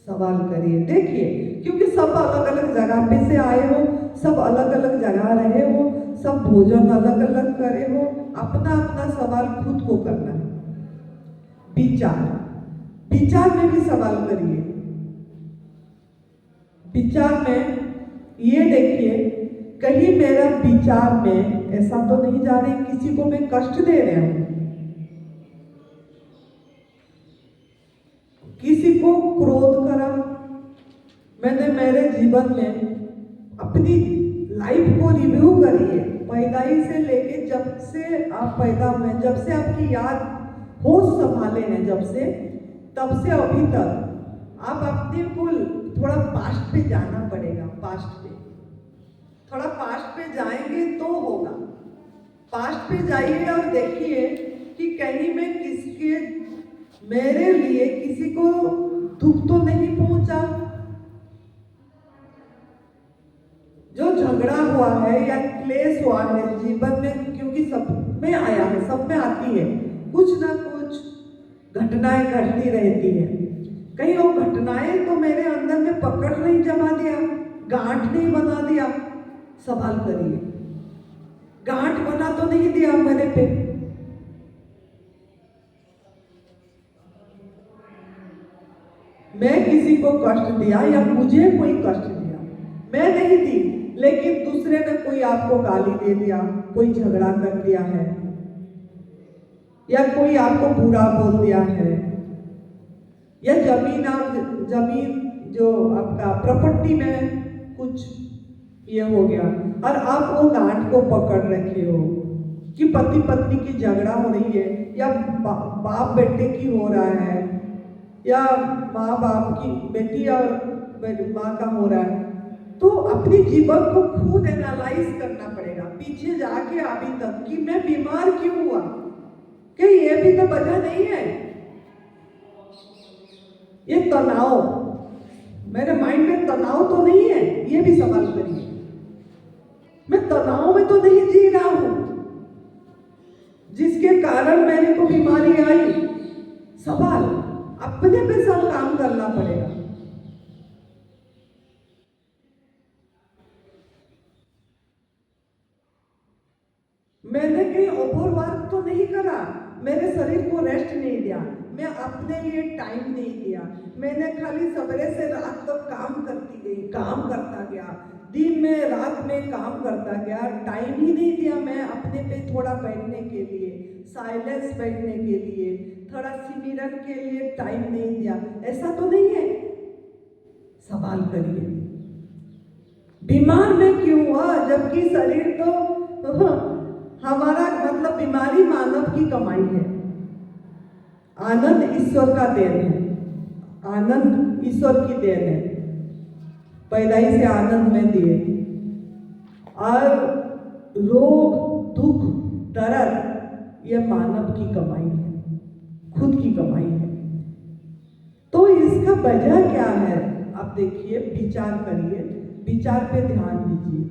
सवाल करिए, देखिए, क्योंकि सब अलग अलग जगह पे से आए हो, सब अलग अलग जगह रहे हो, सब भोजन अलग अलग करे हो, अपना अपना सवाल खुद को करना है। विचार, विचार में भी सवाल करिए। विचार में ये देखिए, कहीं मेरा विचार में ऐसा तो नहीं जा रही किसी को मैं कष्ट दे रहा हूं, किसी को क्रोध करा। मैंने मेरे जीवन में अपनी लाइफ को रिव्यू करिए, पैदाई से लेके जब से आप पैदा हुए, जब से आपकी याद होश संभाले हैं, जब से तब से अभी तक आप अपने को थोड़ा पास्ट पे जाना पड़ेगा। पास्ट पे थोड़ा पास्ट पे जाएंगे तो होगा। पास्ट पे जाइए और देखिए कि कहीं मैं किसके, मेरे लिए किसी को दुख तो नहीं पहुंचा। जो झगड़ा हुआ है या क्लेश हुआ है जीवन में, क्योंकि सब में आया है, सब में आती है, कुछ ना कुछ घटनाएं घटती रहती है। कहीं वो घटनाएं तो मेरे अंदर में पकड़ नहीं जमा दिया, गांठ नहीं बना दिया। सवाल करिए, गांठ बना तो नहीं दिया मेरे पे। मैं किसी को कष्ट दिया या मुझे कोई कष्ट दिया? मैं नहीं दी, लेकिन दूसरे ने कोई आपको गाली दे दिया, कोई झगड़ा कर दिया है, या कोई आपको बुरा बोल दिया है, या जमीन जो आपका प्रॉपर्टी में कुछ ये हो गया और आप वो गांठ को पकड़ रखे हो कि पति पत्नी की झगड़ा हो रही है, या बाप बेटे की हो रहा है, या माँ बाप की बेटी और माँ का हो रहा है। तो अपनी जीवन को खुद एनालाइज करना पड़ेगा, पीछे जाके अभी तक कि मैं बीमार क्यों हुआ, कि ये भी तो वजह नहीं है। ये तनाव, मेरे माइंड में तनाव तो नहीं है, ये भी सवाल करिए। मैं तनाव में तो नहीं जी रहा हूं जिसके कारण मेरे को बीमारी आई। सवाल अपने पे सब काम करना पड़ेगा। मैंने कहीं ओवरवर्क तो नहीं करा, मेरे शरीर को रेस्ट नहीं दिया, मैं अपने लिए टाइम नहीं दिया। मैंने खाली सवेरे से रात तक काम करती गई, काम करता गया, दिन में रात में काम करता गया, टाइम ही नहीं दिया मैं अपने पे थोड़ा बैठने के लिए, साइलेंस बैठने के लिए, थोड़ा सिमरन के लिए टाइम नहीं दिया। ऐसा तो नहीं है। सवाल करिए, बीमार में क्यों हुआ जबकि शरीर तो हमारा मतलब बीमारी मानव की कमाई है, आनंद ईश्वर का देन है, आनंद ईश्वर की देन है, पैदाई से आनंद में दिए। और रोग दुख दर्द ये मानव की कमाई है, खुद की कमाई है। तो इसका वजह क्या है आप देखिए, विचार करिए, विचार पे ध्यान दीजिए।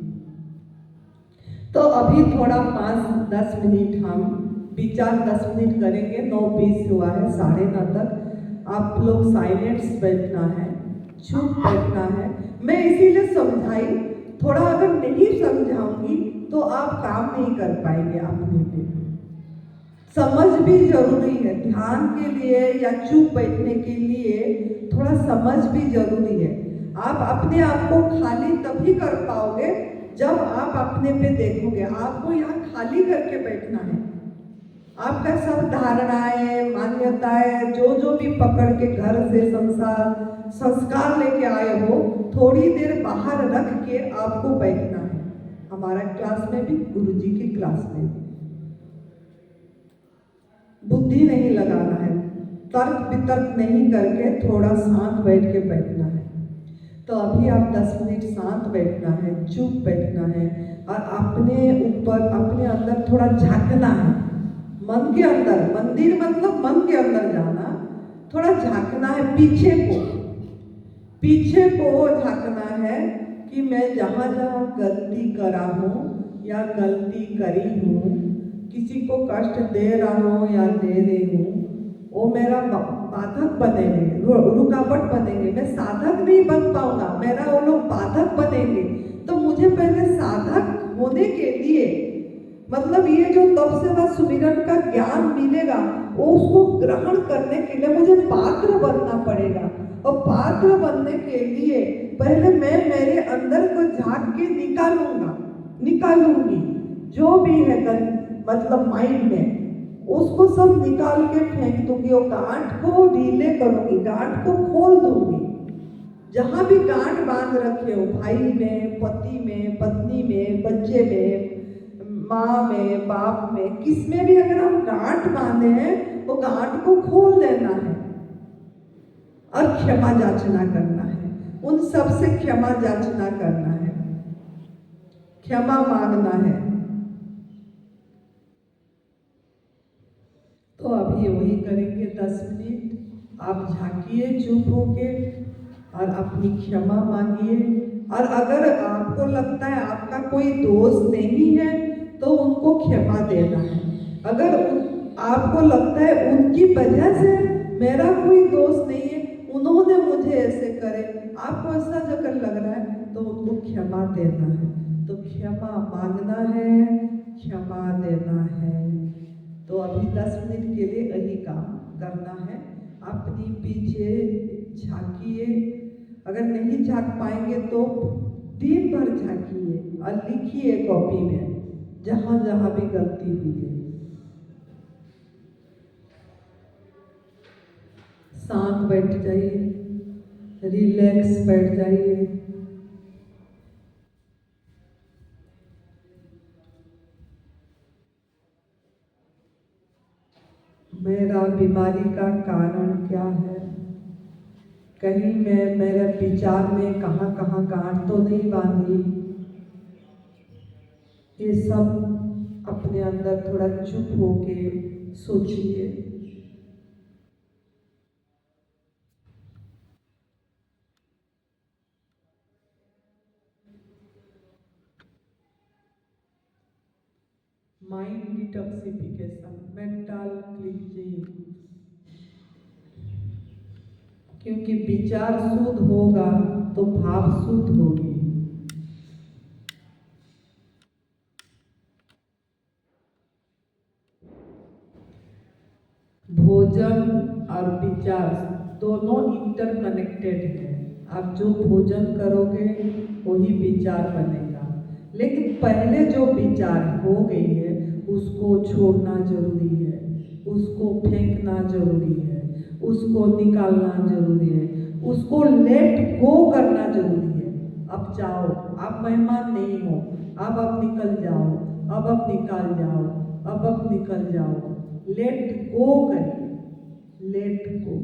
तो अभी थोड़ा 5-10 मिनट हम विचार 10 मिनट करेंगे। 9:20 हुआ है, 9:30 तक आप लोग साइलेंट्स बैठना है, चुप बैठना है। मैं इसीलिए समझाई, थोड़ा अगर नहीं समझाऊंगी तो आप काम नहीं कर पाएंगे अपने पे। समझ भी जरूरी है, ध्यान के लिए या चुप बैठने के लिए थोड़ा समझ भी जरूरी है। आप अपने आप को खाली तभी कर पाओगे जब आप अपने पे देखोगे। आपको यहाँ खाली करके बैठना है। आपका सब धारणाएं, मान्यताएं, जो भी पकड़ के घर से संस्कार लेके आए हो, थोड़ी देर बाहर रख के आपको बैठना है। हमारा क्लास में भी, गुरुजी की क्लास में भी बुद्धि नहीं लगाना है, तर्क वितर्क नहीं करके थोड़ा शांत बैठ के बैठना है। तो अभी आप 10 मिनट शांत बैठना है, चुप बैठना है और अपने ऊपर, अपने अंदर थोड़ा झांकना है। मन के अंदर, मंदिर मतलब मन के अंदर जाना, थोड़ा झांकना है पीछे को झांकना है कि मैं जहाँ जहाँ गलती करा हूँ या गलती करी हूँ, किसी को कष्ट दे रहा हूँ या दे रही हूँ, वो मेरा बाधक बनेंगे, रुकावट बनेंगे, मैं साधक नहीं बन पाऊंगा, मेरा वो लोग बाधक बनेंगे। तो मुझे पहले साधक होने के लिए, मतलब ये जो तपस्या सुमिरन का ज्ञान मिलेगा वो उसको ग्रहण करने के लिए मुझे पात्र बनना पड़ेगा। और पात्र बनने के लिए पहले मैं मेरे अंदर को झांक के निकालूंगी जो भी है मतलब माइंड में, उसको सब निकाल के फेंक दूंगी। और गांठ को ढीले करूंगी, गांठ को खोल दूंगी। जहां भी गांठ बांध रखे हो, भाई में, पति में, पत्नी में, बच्चे में, माँ में, बाप में, किसमें भी अगर हम गांठ बांधे हैं तो गांठ को खोल देना है और क्षमा याचना करना है। उन सब से क्षमा याचना करना है, क्षमा मांगना है। तो अभी वही करेंगे 10 मिनट। आप झांकिए चुप होके और अपनी क्षमा मांगिए। और अगर आपको लगता है आपका कोई दोष नहीं है तो उनको क्षमा देना है। अगर आपको लगता है उनकी वजह से मेरा कोई दोष नहीं है, उन्होंने मुझे ऐसे करे, आपको ऐसा अगर लग रहा है तो उनको क्षमा देना है। तो क्षमा मांगना है, क्षमा देना है। तो अभी 10 मिनट के लिए यही काम करना है। अपनी पीछे झांकिए, अगर नहीं झांक पाएंगे तो दिन भर झांकिए और लिखिए कॉपी में जहां जहां भी गलती हुई है। शांत बैठ जाइए, रिलैक्स बैठ जाइए। मेरा बीमारी का कारण क्या है? कहीं मैं मेरे विचार में कहाँ कहाँ गांठ तो नहीं बांधी? ये सब अपने अंदर थोड़ा चुप होके सोचिए। Mind detoxification, mental cleansing. क्योंकि विचार शुद्ध होगा तो भाव शुद्ध होगी। भोजन और विचार दोनों इंटरकनेक्टेड है। आप जो भोजन करोगे वही विचार बनेगा। लेकिन पहले जो विचार हो गई है उसको छोड़ना जरूरी है, उसको फेंकना जरूरी है, उसको निकालना जरूरी है, उसको लेट गो करना जरूरी है। अब जाओ, आप मेहमान नहीं हो, अब निकल जाओ, अब निकाल जाओ, अब निकल जाओ। लेट गो करिए, लेट गो।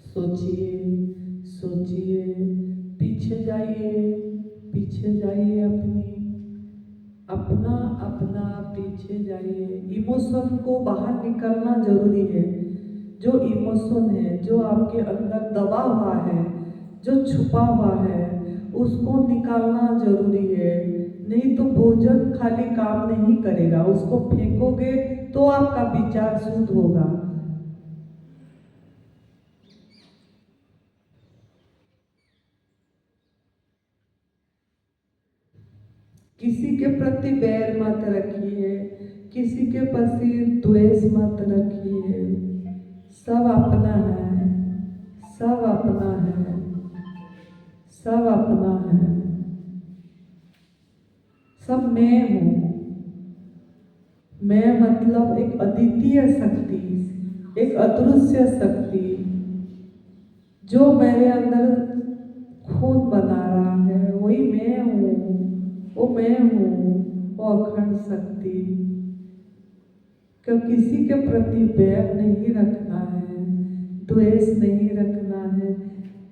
सोचिए, सोचिए, पीछे जाइए, पीछे जाइए, अपना अपना पीछे जाइए। इमोशन को बाहर निकालना जरूरी है। जो इमोशन है, जो आपके अंदर दबा हुआ है, जो छुपा हुआ है, उसको निकालना जरूरी है। नहीं तो भोजन खाली काम नहीं करेगा, उसको फेंकोगे तो आपका विचार शुद्ध होगा। किसी के प्रति बैर मत रखिए, किसी के प्रति द्वेष मत रखिए। सब अपना है, सब अपना है, सब अपना है। सब मैं हूँ। मैं मतलब एक अद्वितीय शक्ति, एक अदृश्य शक्ति जो मेरे अंदर खून बना रहा है वही मैं हूँ, वो मैं हूँ, वो अखंड शक्ति। क्यों किसी के प्रति बैर नहीं रखना है, द्वेष नहीं रखना है।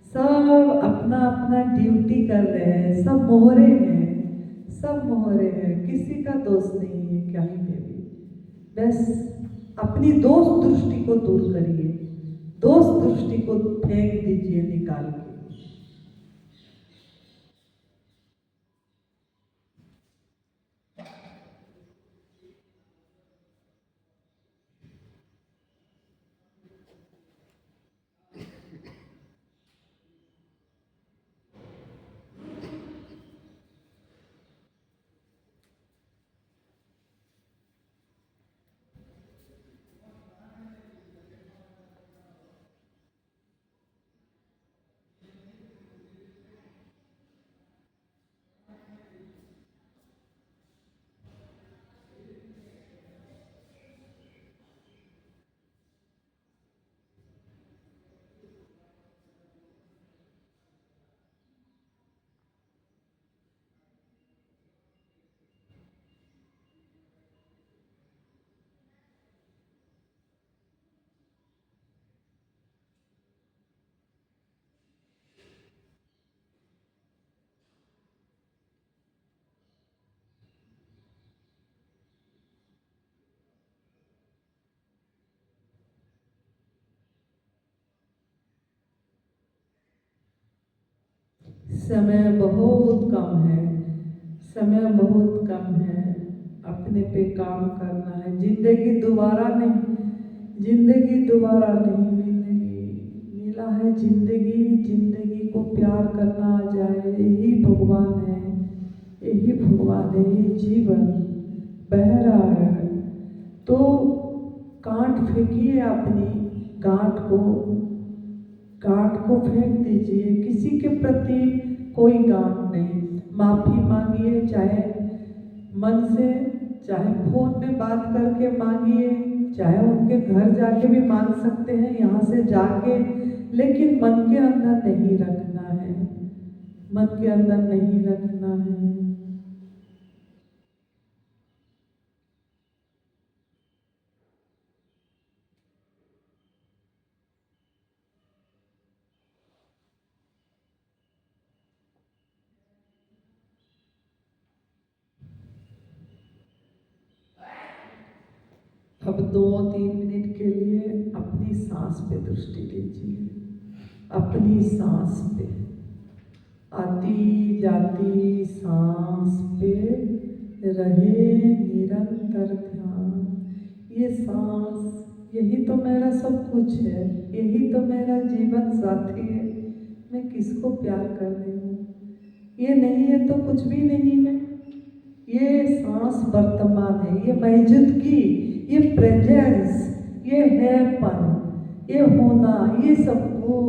सब अपना अपना ड्यूटी कर रहे हैं, सब मोहरे हैं, सब मोहरे हैं, किसी का दोष नहीं है कहीं पे भी। बस अपनी दोष दृष्टि को दूर करिए, दोष दृष्टि को फेंक दीजिए निकाल के। समय बहुत कम है, समय बहुत कम है, अपने पे काम करना है। जिंदगी दोबारा नहीं, जिंदगी दोबारा नहीं मिलेगी। मिला है जिंदगी, जिंदगी को प्यार करना आ जाए, यही भगवान है, यही भगवान है। ये जीवन बह रहा है तो काट फेंकिए, अपनी गांठ को फेंक दीजिए। किसी के प्रति कोई गांठ नहीं। माफी मांगिए, चाहे मन से, चाहे फोन में बात करके मांगिए, चाहे उनके घर जाके भी मांग सकते हैं, यहाँ से जाके, लेकिन मन के अंदर नहीं रखना है, मन के अंदर नहीं रखना है। अब 2-3 मिनट के लिए अपनी सांस पे दृष्टि दीजिए, अपनी सांस पे, आती जाती सांस पे रहे निरंतर ध्यान। ये सांस, यही तो मेरा सब कुछ है, यही तो मेरा जीवन साथी है। मैं किसको प्यार कर रही हूँ? ये नहीं है तो कुछ भी नहीं है। ये सांस वर्तमान है, ये मौजूदगी, ये प्रेजेंस, ये हैपन, ये होना, ये सब वो,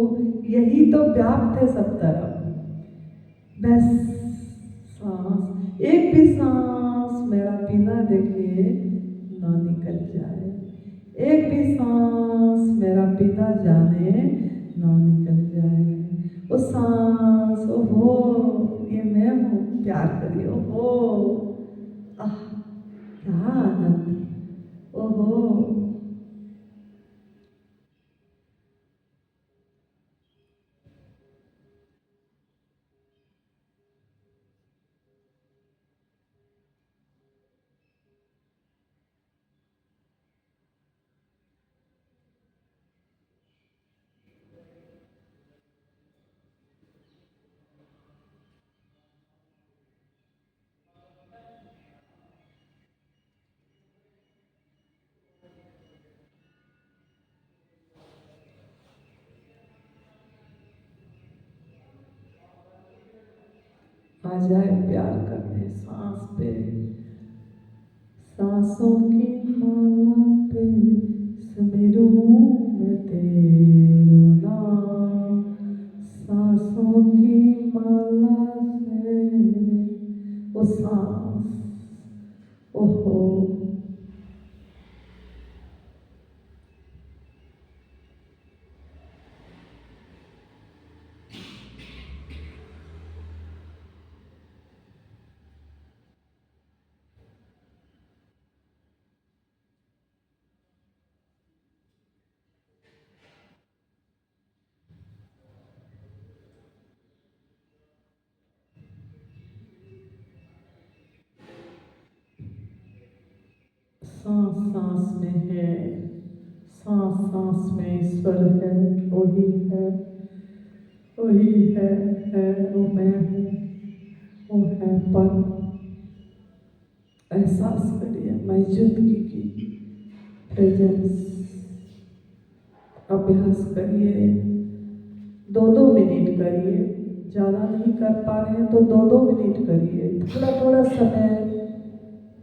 यही तो व्याप्त है सब तरफ। बस सांस, एक भी सांस मेरा बिना देखे ना निकल जाए, एक भी सांस मेरा बिना जाने ना निकल जाए। वो सांस, ओहो, ये मैं हूँ, प्यार करिए, ओहो, आह, क्या आनंद, ओहो। आ जाए प्यार करने सांस पे, सांसों की माला पे समेरूं मैं तेरो नाम। सांसों की माला से वो सांस, ओहो। सांस सांस में है, सांस सांस में ईश्वर है, वही है, वही है, वो मैं हूँ, वो है पर एहसास करिए मौजूदगी की, प्रेजेंस। अभ्यास करिए, 2-2 मिनट करिए, ज़्यादा नहीं कर पा रहे हैं तो 2-2 मिनट करिए। थोड़ा थोड़ा समय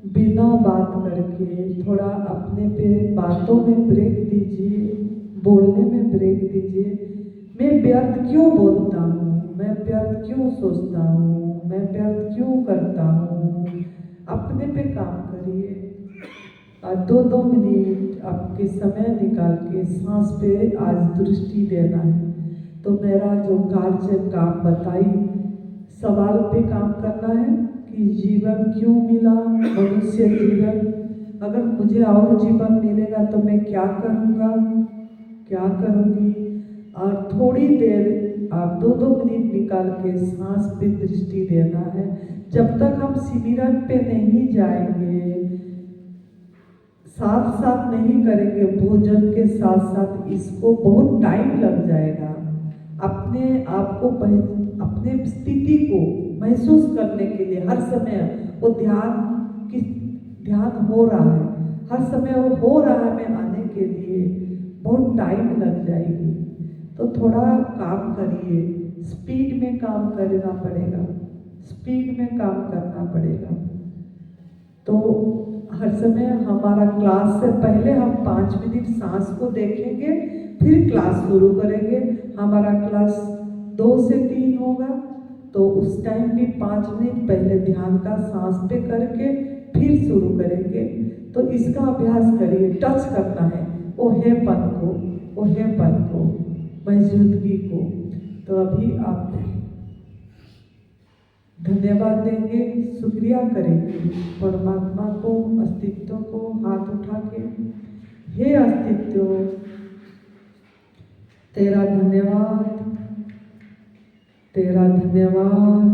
बिना बात करके थोड़ा अपने पे बातों में ब्रेक दीजिए, बोलने में ब्रेक दीजिए। मैं व्यर्थ क्यों बोलता हूँ, मैं व्यर्थ क्यों सोचता हूँ, मैं व्यर्थ क्यों करता हूँ, अपने पे काम करिए। और 2-2 मिनट आपके समय निकाल के सांस पे आज दृष्टि देना है। तो मेरा जो कार्य काम बताई, सवाल पे काम करना है कि जीवन क्यों मिला, मनुष्य जीवन, अगर मुझे और जीवन मिलेगा तो मैं क्या करूँगा, क्या करूँगी। और थोड़ी देर आप 2-2 मिनट निकाल के सांस पे दृष्टि देना है। जब तक हम सिमरन पे नहीं जाएंगे, साथ साथ नहीं करेंगे, भोजन के साथ साथ इसको बहुत टाइम लग जाएगा। अपने आप को अपने स्थिति को महसूस करने के लिए हर समय वो ध्यान हो रहा है, हर समय वो हो रहा है में आने के लिए बहुत टाइम लग जाएगी। तो थोड़ा काम करिए, स्पीड में काम करना पड़ेगा, स्पीड में काम करना पड़ेगा। तो हर समय हमारा क्लास से पहले हम 5 मिनट सांस को देखेंगे, फिर क्लास शुरू करेंगे। हमारा क्लास 2 से 3 होगा, तो उस टाइम भी 5 मिनट पहले ध्यान का सांस पे करके फिर शुरू करेंगे। तो इसका अभ्यास करिए, टच करना है वो है पन को, वो है पन को, मौजूदगी को। तो अभी आप धन्यवाद देंगे, शुक्रिया करेंगे परमात्मा को, अस्तित्व को हाथ उठा के, हे अस्तित्व तेरा धन्यवाद, तेरा धन्यवाद,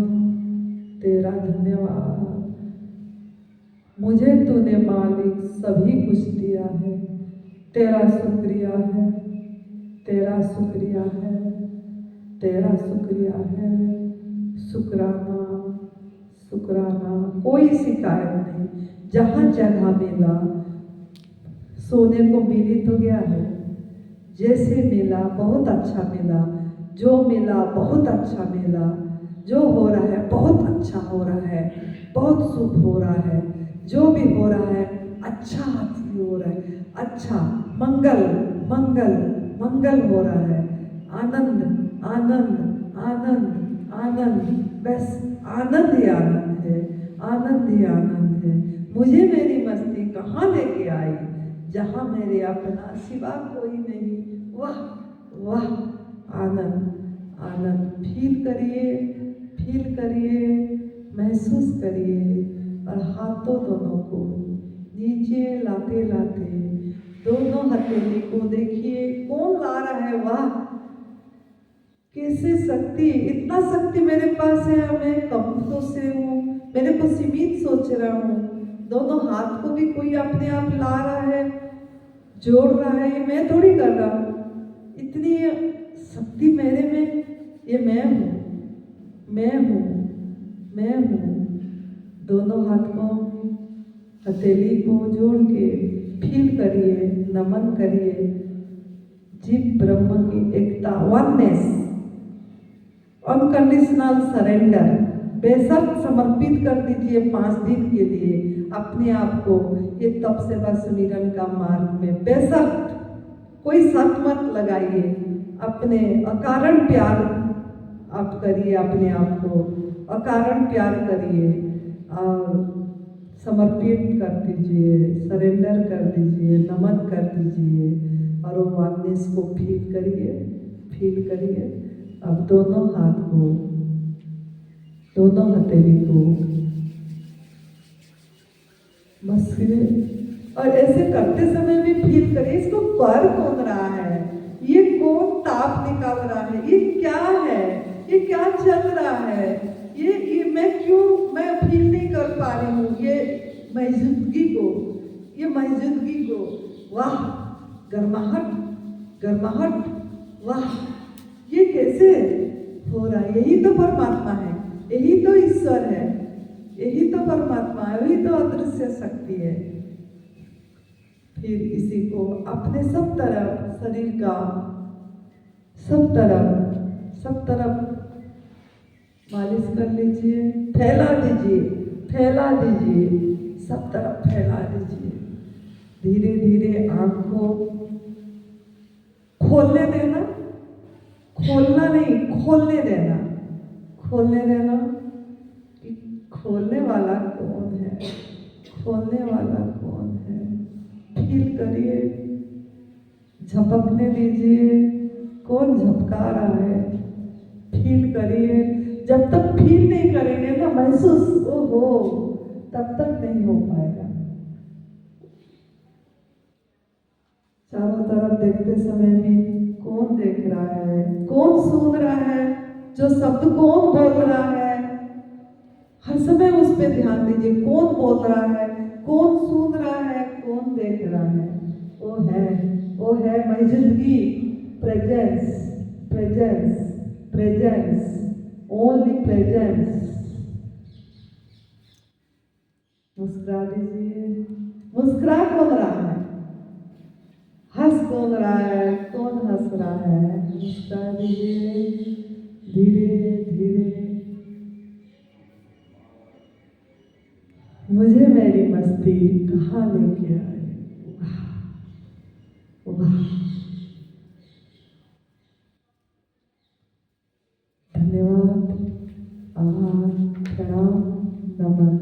तेरा धन्यवाद। मुझे तूने मालिक सभी कुछ दिया है, तेरा शुक्रिया है, तेरा शुक्रिया है, तेरा शुक्रिया है। शुक्राना, शुक्राना, कोई शिकायत नहीं। जहाँ जगह मिला, सोने को मिली तो गया है, जैसे मिला बहुत अच्छा मिला, जो मिला बहुत अच्छा मिला, जो हो रहा है बहुत अच्छा हो रहा है, बहुत शुभ हो रहा है, जो भी हो रहा है अच्छा हो रहा है, अच्छा मंगल मंगल मंगल हो रहा है। आनंद आनंद आनंद आनंद, बस आनंद ही आनंद है, आनंद ही आनंद है। मुझे मेरी मस्ती कहाँ लेके आई, जहाँ मेरे अपना सिवा कोई नहीं। वाह वाह, आनंद आनंद। फील करिए, फील करिए, महसूस करिए। और हाथों दोनों को नीचे लाते लाते दोनों हथेली को देखिए कौन ला रहा है। वाह, कैसे शक्ति, इतना शक्ति मेरे पास है। मैं कम सोच रही हूँ, मेरे को सीमित सोच रहा हूँ। दोनों हाथ को भी कोई अपने आप ला रहा है, जोड़ रहा है, ये मैं थोड़ी कर रहा हूँ। इतनी शक्ति मेरे में, ये मैं हूँ, मैं हूँ, मैं हूँ। दोनों हाथ को हथेली को जोड़ के फील करिए, नमन करिए जीव ब्रह्म की एकता, वननेस, अनकंडीशनल सरेंडर। बेशर्त समर्पित कर दीजिए 5 दिन के लिए अपने आप को ये तप सेवा सुमिरन का मार्ग में। बेशर्त कोई शर्त मत लगाइए, अपने अकारण प्यार आप करिए, अपने आप को अकारण प्यार करिए और समर्पित कर दीजिए, सरेंडर कर दीजिए, नमन कर दीजिए और वो वननेस को फील करिए, फील करिए। अब दोनों हाथ को, दोनों हथेली को मस्किरे और ऐसे करते समय भी फील करिए इसको कर कौन रहा है, ये कौन ताप निकाल रहा है, ये क्या है, ये क्या चल रहा है, ये मैं क्यों मैं फील नहीं कर पा रही हूँ ये मौजूदगी को, ये मौजूदगी को, वाह गर्माहट गर्माहट, वाह ये कैसे हो रहा है। यही तो परमात्मा है, यही तो ईश्वर है, यही तो परमात्मा है, यही तो अदृश्य शक्ति है। फिर इसी को अपने सब तरफ शरीर का सब तरफ मालिश कर लीजिए, फैला दीजिए, सब तरफ फैला दीजिए। धीरे धीरे आँख को खोलने देना, खोलना नहीं, खोलने देना कि खोलने वाला कौन है, खोलने वाला कौन है। फील करिए, झपकने दीजिए, कौन झपका रहा है, फील करिए। जब तक फील नहीं करेंगे ना, महसूस ओहो, तब तक नहीं हो पाएगा। चारों तरफ देखते समय भी कौन देख रहा है, कौन सुन रहा है, जो शब्द कौन बोल रहा है, हर समय उस पर ध्यान दीजिए। कौन बोल रहा है, कौन सुन रहा है, कौन देख रहा है। वो है मेरी जिंदगी, प्रेजेंस, ओनली प्रेजेंस। मुस्कुरा दीजिए। मुस्कुरा कौन रहा है, हंस कौन रहा है, कौन हंस रहा है। मुस्कुरा दीजिए धीरे धीरे। मुझे मेरी मस्ती कहाँ लेके आए, वाह। धन्यवाद, आभार, प्रणाम, नमन।